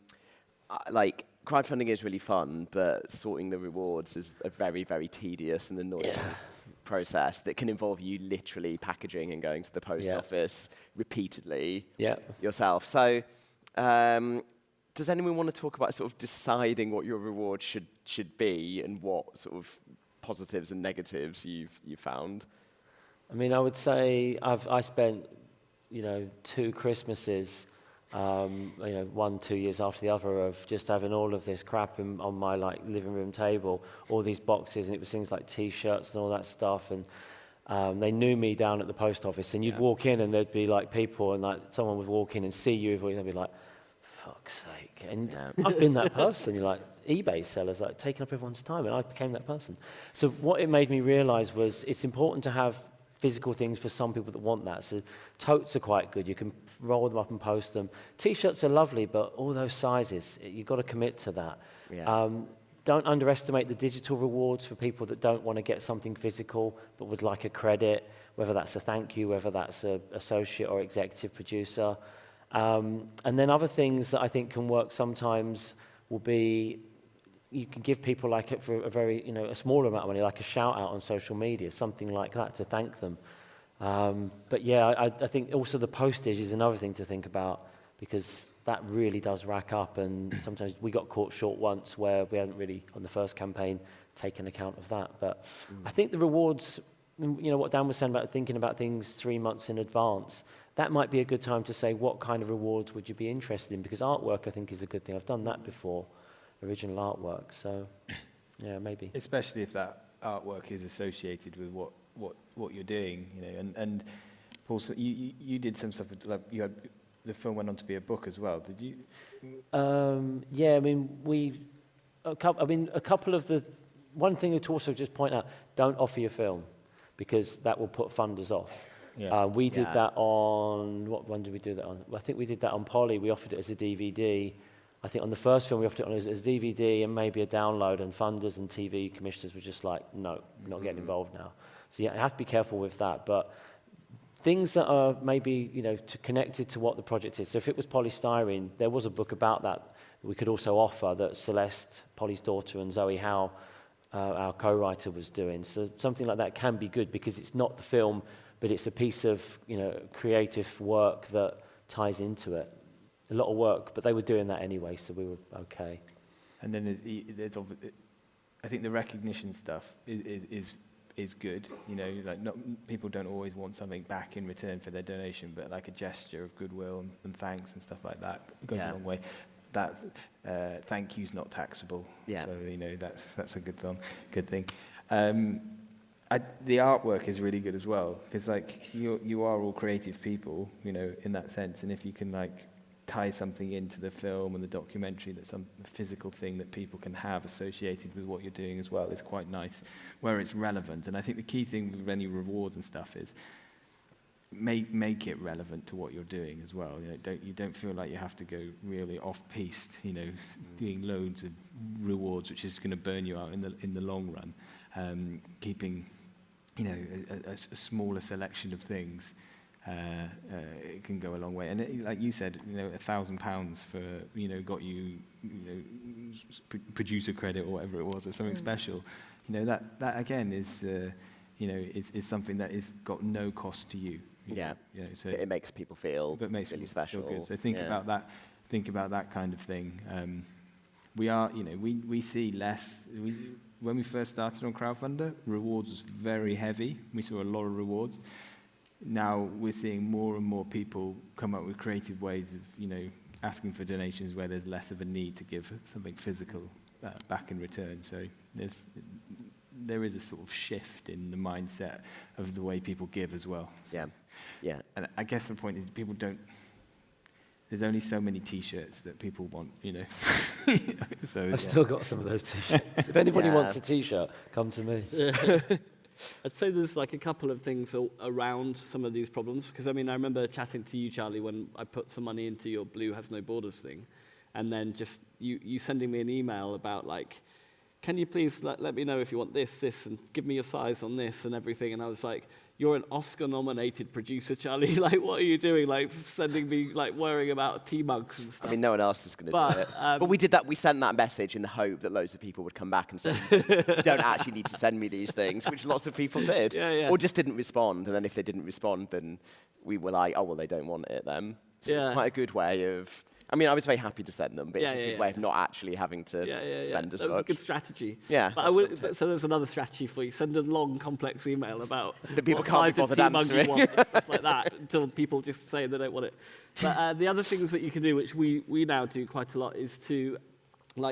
is really fun, but sorting the rewards is a very, very tedious and annoying process that can involve you literally packaging and going to the post office repeatedly yourself. So does anyone want to talk about sort of deciding what your reward should be and what sort of positives and negatives you've found? I mean, I would say I spent, 2 Christmases, 1, 2 years after the other, of just having all of this crap on my living room table, all these boxes, and it was things like T-shirts and all that stuff. And they knew me down at the post office, and you'd walk in and there'd be people, and someone would walk in and see you, and they'd be like, fuck's sake. And I've been that person. You're like, eBay sellers, taking up everyone's time, and I became that person. So what it made me realize was it's important to have physical things for some people that want that. So totes are quite good. You can roll them up and post them. T-shirts are lovely, but all those sizes, you've got to commit to that. Yeah. Don't underestimate the digital rewards for people that don't want to get something physical but would like a credit, whether that's a thank you, whether that's an associate or executive producer. And then other things that I think can work sometimes will be, you can give people for a very, a smaller amount of money, like a shout out on social media, something like that to thank them. But yeah, I think also the postage is another thing to think about, because that really does rack up, and sometimes we got caught short once where we hadn't really, on the first campaign, taken account of that. But I think the rewards, what Dan was saying about thinking about things 3 months in advance, that might be a good time to say, what kind of rewards would you be interested in? Because artwork, I think, is a good thing. I've done that before, original artwork. So, yeah, maybe. Especially if that artwork is associated with what you're doing, And Paul, so you did some stuff, you had, the film went on to be a book as well. Did you? Yeah, I mean, a couple of the. One thing to also just point out: don't offer your film, because that will put funders off. Yeah. We did that on, what one did we do that on? I think we did that on Poly. We offered it as a DVD. I think on the first film we offered it on as DVD and maybe a download, and funders and TV commissioners were just like, no, we're not getting involved now. So yeah, you have to be careful with that. But things that are maybe, connected to what the project is. So if it was Poly Styrene, there was a book about that we could also offer, that Celeste, Poly's daughter, and Zoe Howe, our co-writer, was doing. So something like that can be good, because it's not the film, but it's a piece of creative work that ties into it. A lot of work, but they were doing that anyway, so we were okay. And then I think the recognition stuff is good. People don't always want something back in return for their donation, but like a gesture of goodwill and thanks and stuff like that goes a long way. That thank you's not taxable, so that's a good thing. The artwork is really good as well, because you are all creative people, in that sense, and if you can tie something into the film and the documentary, that's some physical thing that people can have associated with what you're doing as well, is quite nice, where it's relevant. And I think the key thing with any rewards and stuff is make it relevant to what you're doing as well. You don't feel like you have to go really off-piste, doing loads of rewards, which is going to burn you out in the long run. Keeping a smaller selection of things, it can go a long way. And like you said, £1,000 for got you producer credit or whatever it was, or something special. That again is something that is got no cost to you. So it makes people feel really special. Feel good. So think about that. Think about that kind of thing. We see less. When we first started on Crowdfunder, rewards was very heavy. We saw a lot of rewards. Now we're seeing more and more people come up with creative ways of, asking for donations where there's less of a need to give something physical back in return. So there is a sort of shift in the mindset of the way people give as well. Yeah. And I guess the point is people don't. There's only so many T-shirts that people want, So I've still got some of those T-shirts. If anybody wants a T-shirt, come to me. I'd say there's a couple of things around some of these problems, because I remember chatting to you, Charlie, when I put some money into your Blue Has No Borders thing, and then just you sending me an email about can you please let me know if you want this, and give me your size on this and everything, and I was like, you're an Oscar-nominated producer, Charlie. What are you doing? Sending me, worrying about tea mugs and stuff. No one else is going to do it. But we did that. We sent that message in the hope that loads of people would come back and say, you don't actually need to send me these things, which lots of people did. Or just didn't respond. And then if they didn't respond, then we were like, oh, well, they don't want it then. So it's quite a good way of... I was very happy to send them, but it's a good way of not actually having to spend as much. That was a good strategy. Yeah. But so there's another strategy for you. Send a long, complex email about that people what can't size be of bothered tea mug answering. you want and stuff like that, until people just say they don't want it. But the other things that you can do, which we now do quite a lot, is to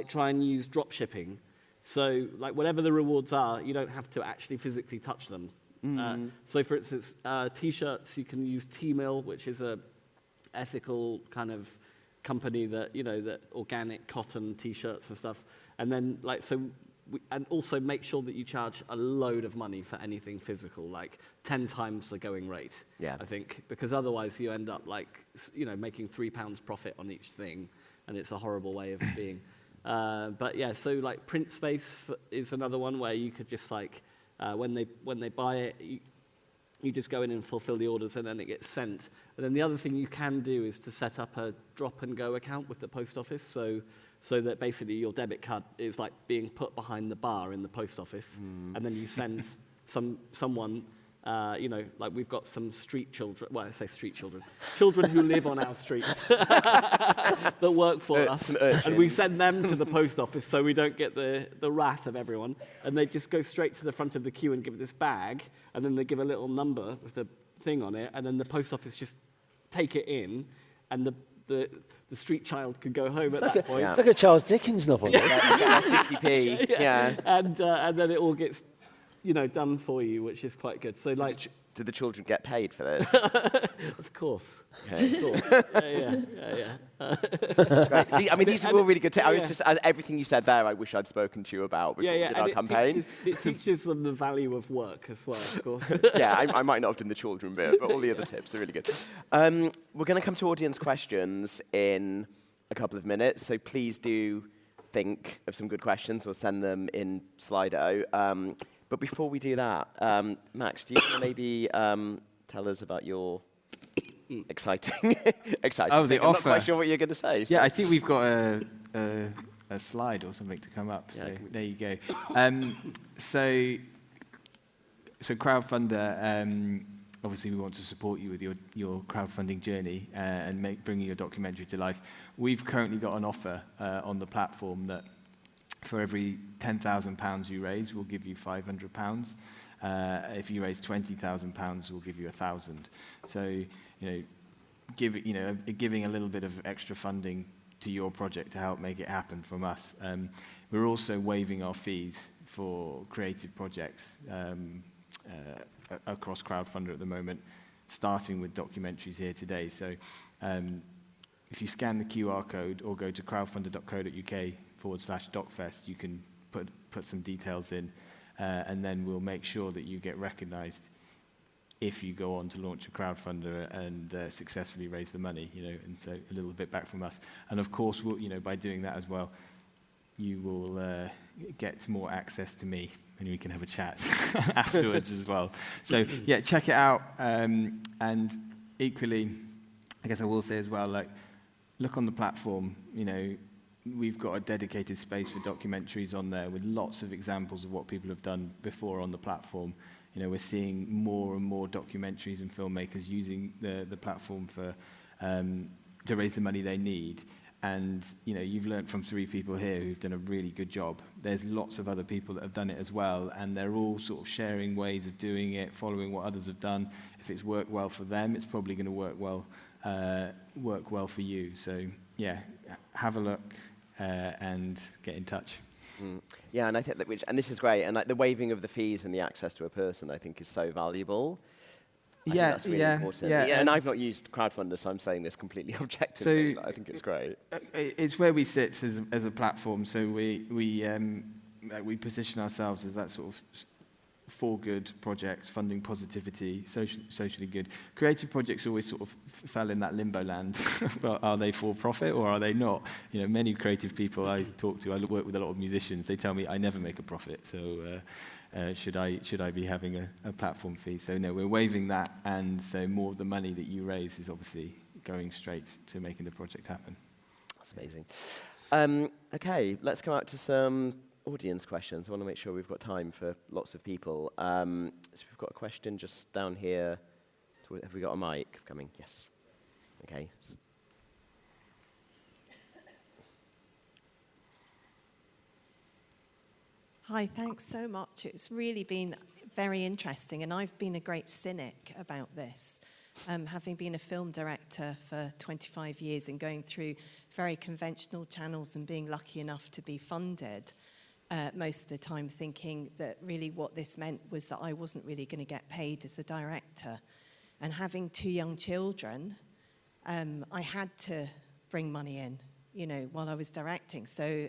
try and use drop shipping. So whatever the rewards are, you don't have to actually physically touch them. So for instance, T-shirts, you can use T-Mill, which is a ethical kind of company that that organic cotton T-shirts and stuff, and then and also make sure that you charge a load of money for anything physical, 10 times the going rate. I think, because otherwise you end up making £3 profit on each thing, and it's a horrible way of being. But so print space is another one where you could just when they buy it, you just go in and fulfill the orders, and then it gets sent. And then the other thing you can do is to set up a drop-and-go account with the post office, so that basically your debit card is being put behind the bar in the post office, and then you send someone, we've got some street children, well, I say street children who live on our street that work for us, and we send them to the post office so we don't get the wrath of everyone, and they just go straight to the front of the queue and give this bag, and then they give a little number with a thing on it, and then the post office just take it in, and the street child could go home at that point. It's like a Charles Dickens novel. 50p, and then it all gets done for you, which is quite good. So did the children get paid for this? Of course. Okay. Of course. Right. These are all really good tips. I was just everything you said there. I wish I'd spoken to you about before we did our campaign. It teaches them the value of work as well, of course. I might not have done the children bit, but all the other tips are really good. We're going to come to audience questions in a couple of minutes, so please do think of some good questions or send them in Slido. But before we do that, Max, do you want to maybe tell us about your exciting Oh, the thing? offer. I'm not quite sure what you're going to say. So. Yeah, I think we've got a slide or something to come up. So there you go. So Crowdfunder obviously we want to support you with your crowdfunding journey and bringing your documentary to life. We've currently got an offer on the platform that for every £10,000 you raise, we'll give you £500. If you raise £20,000, we'll give you £1,000. So, giving a little bit of extra funding to your project to help make it happen from us. We're also waiving our fees for creative projects across Crowdfunder at the moment, starting with documentaries here today. So if you scan the QR code or go to crowdfunder.co.uk/docfest, you can put some details in, and then we'll make sure that you get recognised if you go on to launch a crowdfunder and successfully raise the money, and so a little bit back from us. And of course, we'll, by doing that as well, you will get more access to me, and we can have a chat afterwards as well. So yeah, check it out. And equally, I guess I will say as well, look on the platform. We've got a dedicated space for documentaries on there with lots of examples of what people have done before on the platform. We're seeing more and more documentaries and filmmakers using the platform to raise the money they need. And, you've learned from 3 people here who've done a really good job. There's lots of other people that have done it as well, and they're all sort of sharing ways of doing it, following what others have done. If it's worked well for them, it's probably going to work well for you. So, yeah, have a look and get in touch. Yeah, and I think and this is great, and the waiving of the fees and the access to a person, I think, is so valuable. I think that's really important. Yeah, and I've not used Crowdfunder, so I'm saying this completely objectively. So I think it's great. It's where we sit as a platform. So we position ourselves as that sort of for good projects, funding positivity, socially good. Creative projects always sort of fell in that limbo land. Well, are they for profit or are they not? Many creative people I talk to, I work with a lot of musicians, they tell me I never make a profit. So should I be having a platform fee? So no, we're waiving that, and so more of the money that you raise is obviously going straight to making the project happen. That's amazing. Okay, let's go out to some audience questions. I want to make sure we've got time for lots of people. So we've got a question just down here. Have we got a mic coming? Yes. Okay. Hi, thanks so much. It's really been very interesting, and I've been a great cynic about this. Having been a film director for 25 years and going through very conventional channels and being lucky enough to be funded, most of the time thinking that really what this meant was that I wasn't really going to get paid as a director. And having 2 young children, I had to bring money in, while I was directing. So,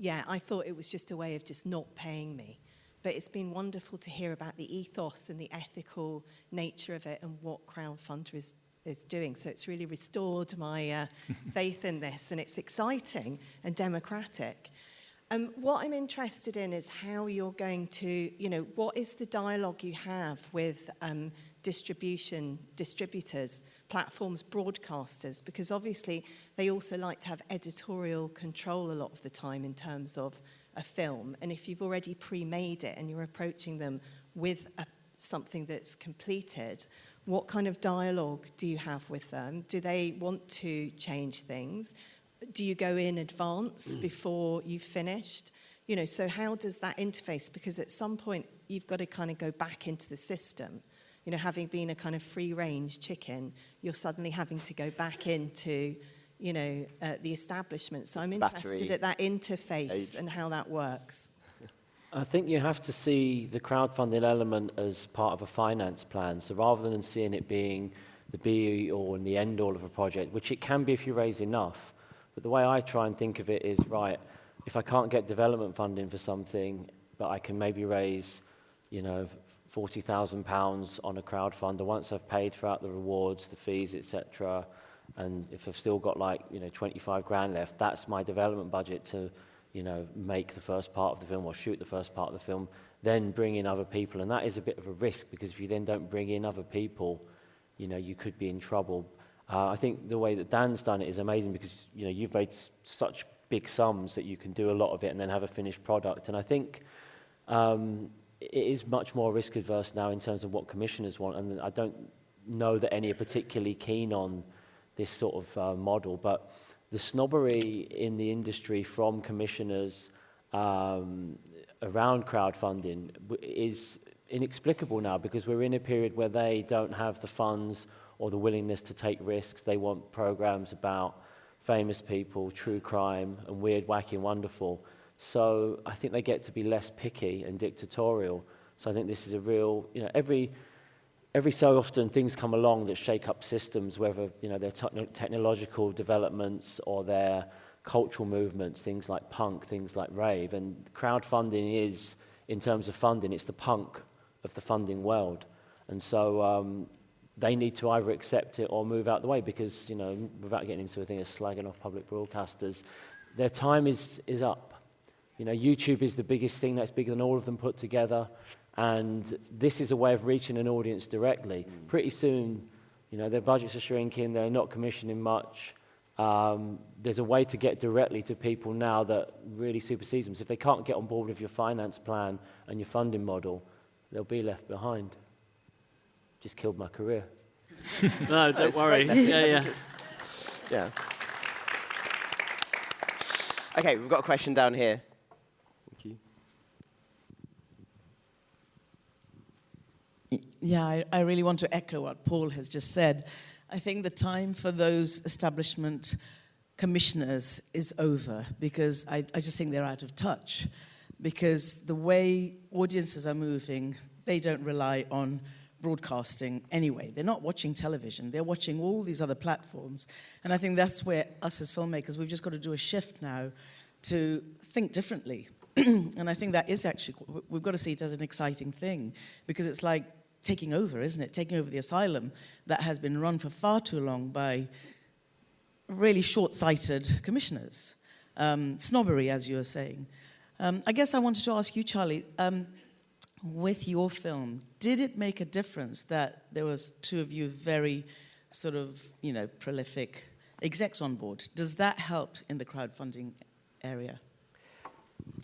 yeah, I thought it was just a way of just not paying me. But it's been wonderful to hear about the ethos and the ethical nature of it and what Crowdfunder is doing. So it's really restored my faith in this, and it's exciting and democratic. What I'm interested in is how you're going to, what is the dialogue you have with distributors, platforms, broadcasters, because obviously they also like to have editorial control a lot of the time in terms of a film. And if you've already pre-made it and you're approaching them with something that's completed, what kind of dialogue do you have with them? Do they want to change things? Do you go in advance before you've finished? So how does that interface? Because at some point, you've got to kind of go back into the system. Having been a kind of free-range chicken, you're suddenly having to go back into, the establishment. So I'm interested at that interface and how that works. I think you have to see the crowdfunding element as part of a finance plan. So rather than seeing it being the be-all and the end-all of a project, which it can be if you raise enough, but the way I try and think of it is, right, if I can't get development funding for something, but I can maybe raise, £40,000 on a crowdfunder, once I've paid throughout the rewards, the fees, etc., and if I've still got 25 grand left, that's my development budget to, make the first part of the film or shoot the first part of the film, then bring in other people. And that is a bit of a risk, because if you then don't bring in other people, you could be in trouble. I think the way that Dan's done it is amazing, because you've made such big sums that you can do a lot of it and then have a finished product. And I think it is much more risk adverse now in terms of what commissioners want, and I don't know that any are particularly keen on this sort of model, but the snobbery in the industry from commissioners around crowdfunding is inexplicable now, because we're in a period where they don't have the funds or the willingness to take risks. They want programs about famous people, true crime, and weird, wacky, and wonderful. So I think they get to be less picky and dictatorial. So I think this is a real, every so often things come along that shake up systems, whether they're technological developments or they're cultural movements, things like punk, things like rave. And crowdfunding is, in terms of funding, it's the punk of the funding world. And so they need to either accept it or move out the way, because, without getting into a thing of slagging off public broadcasters, their time is up. YouTube is the biggest thing, that's bigger than all of them put together. And this is a way of reaching an audience directly. Pretty soon, their budgets are shrinking, they're not commissioning much. There's a way to get directly to people now that really supersedes them. So if they can't get on board with your finance plan and your funding model, they'll be left behind. Just killed my career. No, don't worry. Yeah. Okay, we've got a question down here. Thank you. Yeah, I really want to echo what Paul has just said. I think the time for those establishment commissioners is over, because I just think they're out of touch. Because the way audiences are moving, they don't rely on broadcasting anyway. They're not watching television. They're watching all these other platforms. And I think that's where us as filmmakers, we've just got to do a shift now to think differently. And I think that is actually, we've got to see it as an exciting thing, because it's like taking over, isn't it? Taking over the asylum that has been run for far too long by really short-sighted commissioners. Snobbery, as you were saying. I guess I wanted to ask you, Charlie, with your film, did it make a difference that there was two of you very sort of, prolific execs on board? Does that help in the crowdfunding area?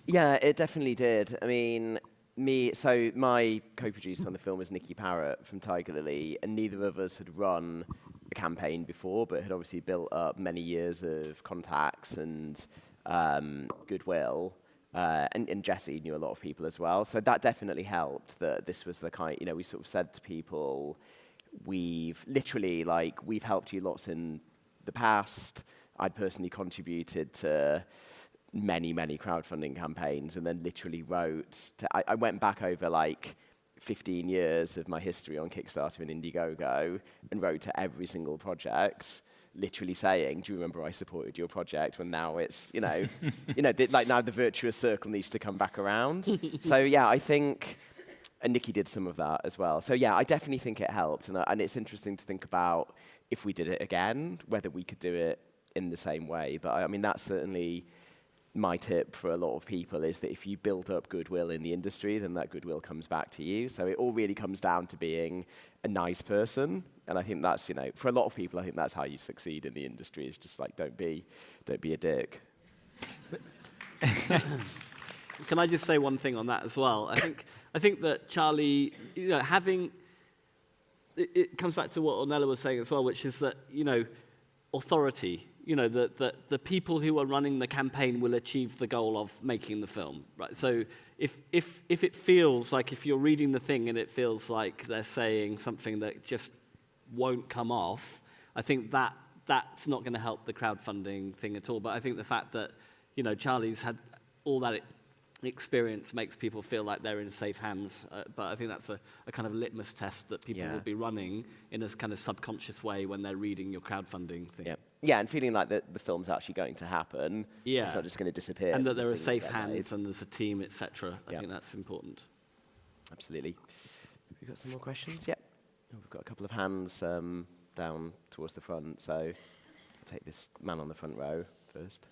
Yeah, it definitely did. I mean, my co-producer on the film was Nikki Parrott from Tiger Lily, and neither of us had run a campaign before, but had obviously built up many years of contacts and goodwill. And Jesse knew a lot of people as well. So that definitely helped, that this was the kind, we sort of said to people, we've helped you lots in the past. I'd personally contributed to many, many crowdfunding campaigns, and then literally wrote, I went back over 15 years of my history on Kickstarter and Indiegogo and wrote to every single project, literally saying, do you remember I supported your project? When now it's, now the virtuous circle needs to come back around. So yeah, I think, and Nikki did some of that as well. So yeah, I definitely think it helped. And it's interesting to think about, if we did it again, whether we could do it in the same way. But I mean, that's certainly my tip for a lot of people, is that if you build up goodwill in the industry, then that goodwill comes back to you. So it all really comes down to being a nice person. And I think that's, for a lot of people, I think that's how you succeed in the industry, is just don't be a dick. Can I just say one thing on that as well? I think that Charlie, it comes back to what Ornella was saying as well, which is that, authority, the people who are running the campaign will achieve the goal of making the film, right? So if it feels like, if you're reading the thing and it feels like they're saying something that just won't come off, I think that's not going to help the crowdfunding thing at all. But I think the fact that, Charlie's had all that experience makes people feel like they're in safe hands. But I think that's a kind of litmus test that people will be running in a kind of subconscious way when they're reading your crowdfunding thing. Yeah. Yeah, and feeling like the film's actually going to happen. Yeah. It's not just going to disappear. And that there are safe hands and there's a team, etc. I think that's important. Absolutely. Have we got some more questions? Yep. Oh, we've got a couple of hands down towards the front, so I'll take this man on the front row first.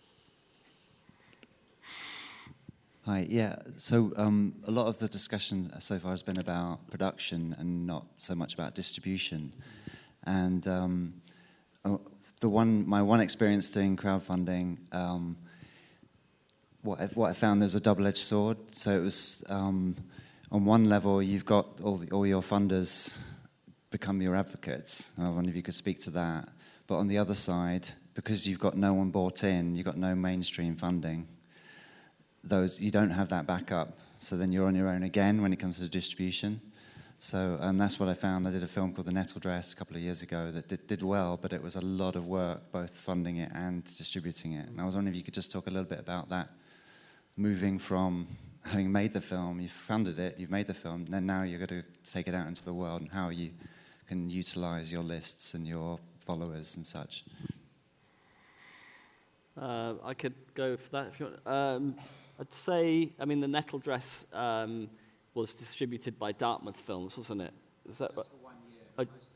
Hi, yeah. So a lot of the discussion so far has been about production and not so much about distribution. And my one experience doing crowdfunding, what I found, there's a double-edged sword. So it was, on on one level, you've got all your funders become your advocates. I wonder if you could speak to that. But on the other side, because you've got no one bought in, you've got no mainstream funding, you don't have that backup. So then you're on your own again when it comes to distribution. So that's what I found. I did a film called The Nettle Dress a couple of years ago that did well, but it was a lot of work, both funding it and distributing it. And I was wondering if you could just talk a little bit about that, moving from having made the film, you've funded it, you've made the film, then now you've got to take it out into the world, and how you can utilize your lists and your followers and such. I could go for that if you want. I'd say, I mean, The Nettle Dress was distributed by Dartmouth Films, wasn't it? Is that right? For 1 year. Most of it I did it.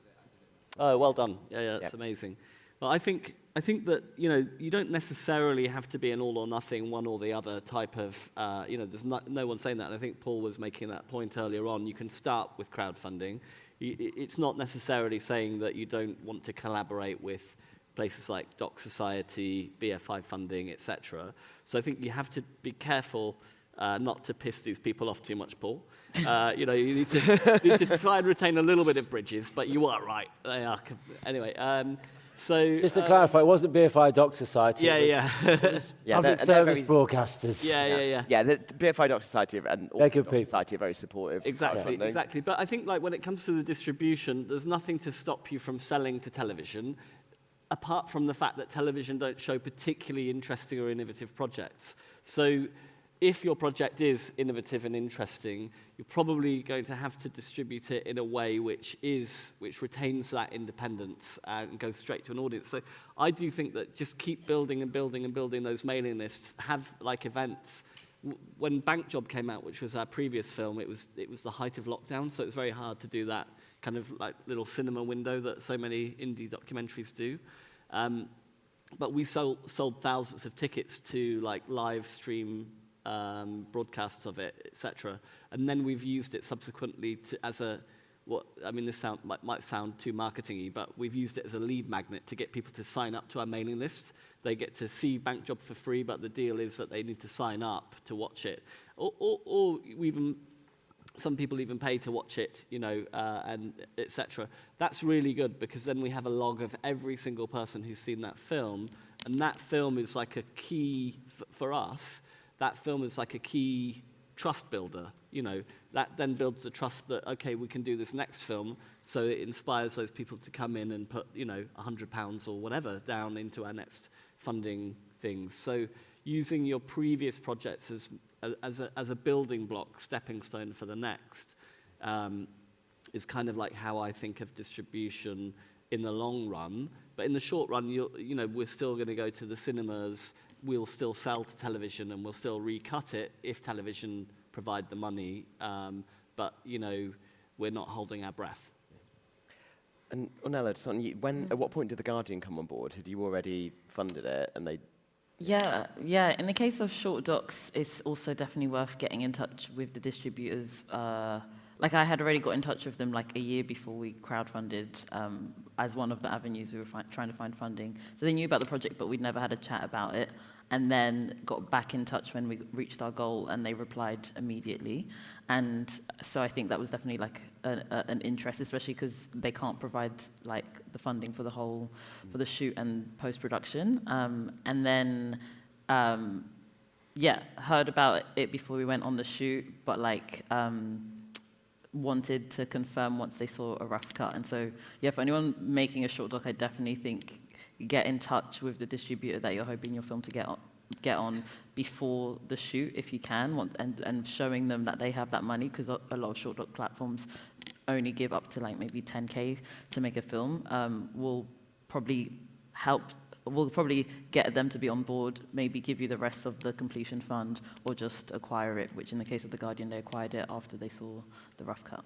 Oh, well done. Yeah, that's amazing. Well, I think that, you don't necessarily have to be an all or nothing, one or the other type of, there's no one saying that. And I think Paul was making that point earlier on. You can start with crowdfunding. It's not necessarily saying that you don't want to collaborate with places like Doc Society, BFI funding, etc. So I think you have to be careful not to piss these people off too much, Paul. You need to try and retain a little bit of bridges, but you are right. They are. Anyway, so... Just to clarify, it wasn't BFI Doc Society. It was public service broadcasters. Yeah, the BFI Doc Society and all Doc Society are very supportive. Exactly. But I think when it comes to the distribution, there's nothing to stop you from selling to television, apart from the fact that television don't show particularly interesting or innovative projects. So if your project is innovative and interesting, you're probably going to have to distribute it in a way which retains that independence and goes straight to an audience. So I do think that just keep building and building and building those mailing lists, have events. When Bank Job came out, which was our previous film, it was the height of lockdown, so it was very hard to do that kind of little cinema window that so many indie documentaries do. But we sold thousands of tickets to live stream broadcasts of it, etc. And then we've used it subsequently this might sound too marketing-y, but we've used it as a lead magnet to get people to sign up to our mailing list. They get to see Bank Job for free, but the deal is that they need to sign up to watch it. Or some people even pay to watch it, and etc. That's really good, because then we have a log of every single person who's seen that film, and that film is like a key for us. That film is like a key trust builder, that then builds the trust that, okay, we can do this next film, so it inspires those people to come in and put, £100 or whatever down into our next funding things. So using your previous projects as a building block, stepping stone for the next, is kind of like how I think of distribution in the long run. But in the short run, we're still going to go to the cinemas. We'll still sell to television, and we'll still recut it if television provide the money. But we're not holding our breath. And Ornella, just on you, at what point did The Guardian come on board? Had you already funded it, and they? Yeah. In the case of short docs, it's also definitely worth getting in touch with the distributors. I had already got in touch with them a year before we crowdfunded as one of the avenues we were trying to find funding. So they knew about the project, but we'd never had a chat about it. And then got back in touch when we reached our goal, and they replied immediately. And so I think that was definitely an interest, especially because they can't provide the funding for the shoot and post-production. And then heard about it before we went on the shoot, but wanted to confirm once they saw a rough cut. And so, for anyone making a short doc, I definitely think get in touch with the distributor that you're hoping your film to get on before the shoot, if you can, and showing them that they have that money, because a lot of short doc platforms only give up to maybe 10K to make a film. Will probably get them to be on board, maybe give you the rest of the completion fund, or just acquire it, which in the case of The Guardian, they acquired it after they saw the rough cut.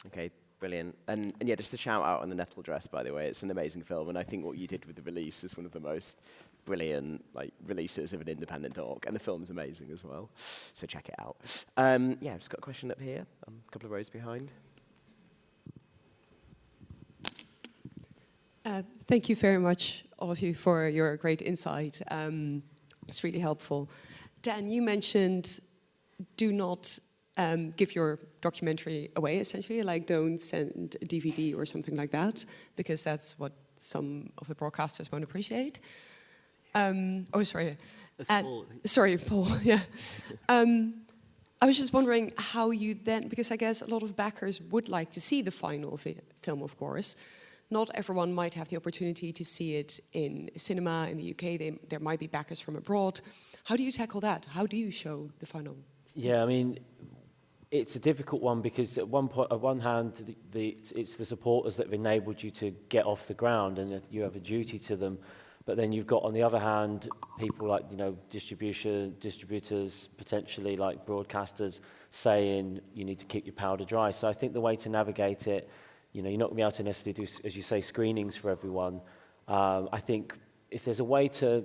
Okay, brilliant. And just a shout out on The Nettle Dress, by the way. It's an amazing film, and I think what you did with the release is one of the most brilliant releases of an independent doc, and the film's amazing as well. So check it out. I've just got a question up here, a couple of rows behind. Thank you very much, all of you, for your great insight. It's really helpful. Dan, you mentioned do not give your documentary away, essentially, like don't send a DVD or something like that, because that's what some of the broadcasters won't appreciate. Oh, sorry. Paul. Sorry, Paul, yeah. I was just wondering how you then, because I guess a lot of backers would like to see the final film, of course. Not everyone might have the opportunity to see it in cinema in the UK. There might be backers from abroad. How do you tackle that? How do you show the final? Yeah, I mean, it's a difficult one because at one hand, it's the supporters that have enabled you to get off the ground, and you have a duty to them. But then you've got, on the other hand, people like, distributors, potentially like broadcasters, saying you need to keep your powder dry. So I think the way to navigate it, you're not going to be able to necessarily do, as you say, screenings for everyone. I think if there's a way to,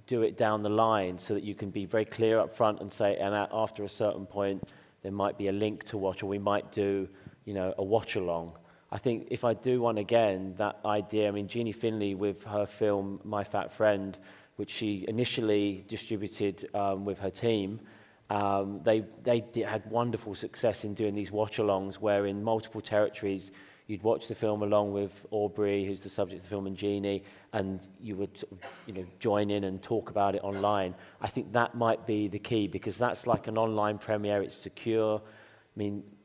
do it down the line so that you can be very clear up front and say, and after a certain point, there might be a link to watch, or we might do, a watch along. I think if I do one again, that idea, Jeannie Finley with her film My Fat Friend, which she initially distributed with her team, they had wonderful success in doing these watch-alongs where in multiple territories you'd watch the film along with Aubrey, who's the subject of the film, and Jeannie, and you would sort of, join in and talk about it online. I think that might be the key, because that's like an online premiere, it's secure.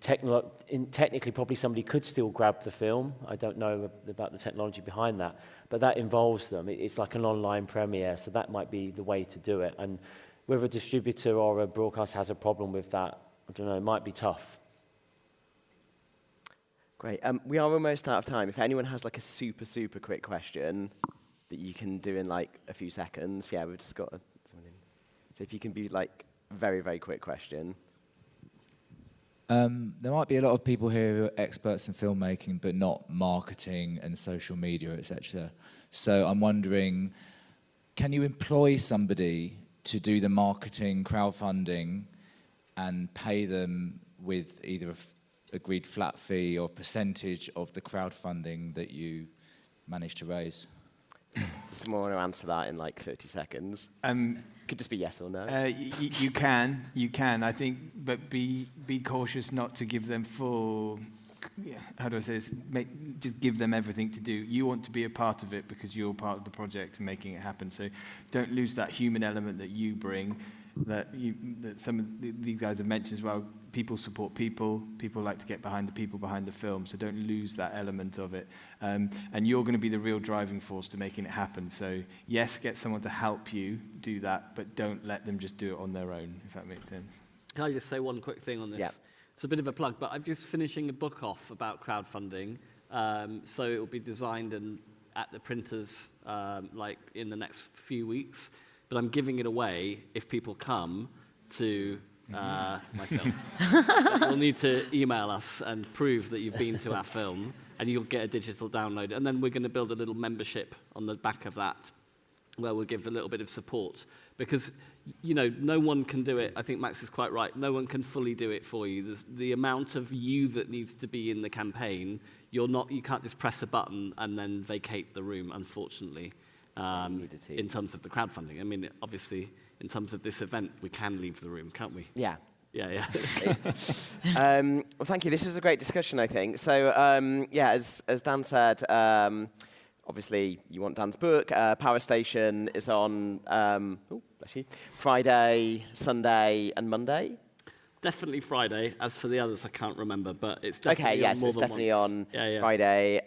Technically, probably somebody could still grab the film. I don't know about the technology behind that, but that involves them. It's like an online premiere, so that might be the way to do it. And whether a distributor or a broadcast has a problem with that, I don't know, it might be tough. Great. We are almost out of time. If anyone has like a super, super quick question that you can do in like a few seconds, yeah, we've just got someone in. So if you can be like very, very quick question. There might be a lot of people here who are experts in filmmaking, but not marketing and social media, etc. So I'm wondering, can you employ somebody to do the marketing, crowdfunding, and pay them with either agreed flat fee or percentage of the crowdfunding that you manage to raise? Does someone want to answer that in like 30 seconds? Could just be yes or no. You can. I think, but be cautious not to give them full. How do I say this? Just give them everything to do. You want to be a part of it because you're part of the project and making it happen. So don't lose that human element that you bring. That some of these guys have mentioned as well. People support people. People like to get behind the people behind the film. So don't lose that element of it. And you're going to be the real driving force to making it happen. So yes, get someone to help you do that, but don't let them just do it on their own, if that makes sense. Can I just say one quick thing on this? Yeah. It's a bit of a plug, but I'm just finishing a book off about crowdfunding. So it will be designed and at the printers like in the next few weeks. But I'm giving it away if people come to my film. You'll need to email us and prove that you've been to our film, and you'll get a digital download. And then we're going to build a little membership on the back of that, where we'll give a little bit of support. Because, no one can do it. I think Max is quite right. No one can fully do it for you. There's the amount of you that needs to be in the campaign. You can't just press a button and then vacate the room, unfortunately. In terms of the crowdfunding. Obviously, in terms of this event, we can leave the room, can't we? Yeah. Yeah. Well, thank you. This is a great discussion, I think. So, as Dan said, obviously, you want Dan's book. Power Station is on Friday, Sunday, and Monday. Definitely Friday. As for the others, I can't remember, but it's definitely on more it's than definitely once. on Friday.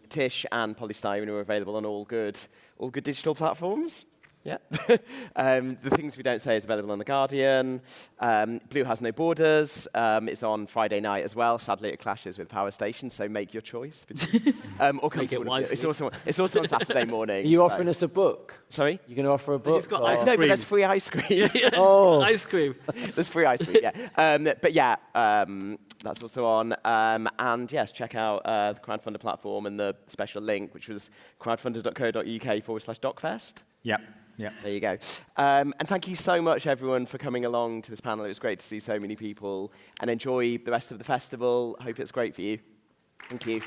Tish and Poly Styrene are available on all good digital platforms. Yeah. The Things We Don't Say is available on The Guardian. Blue Has No Borders is on Friday night as well. Sadly, it clashes with Power Station, so make your choice. Or come Make it wisely. It's also on Saturday morning. Are you offering us a book? Sorry? You're going to offer a book? He's got ice No, but cream. there's free ice cream. Oh. Ice cream. There's free ice cream, yeah. That's also on. And yes, check out the Crowdfunder platform and the special link, which was crowdfunder.co.uk/docfest. Yep. There you go. And thank you so much, everyone, for coming along to this panel. It was great to see so many people. And enjoy the rest of the festival. Hope it's great for you. Thank you.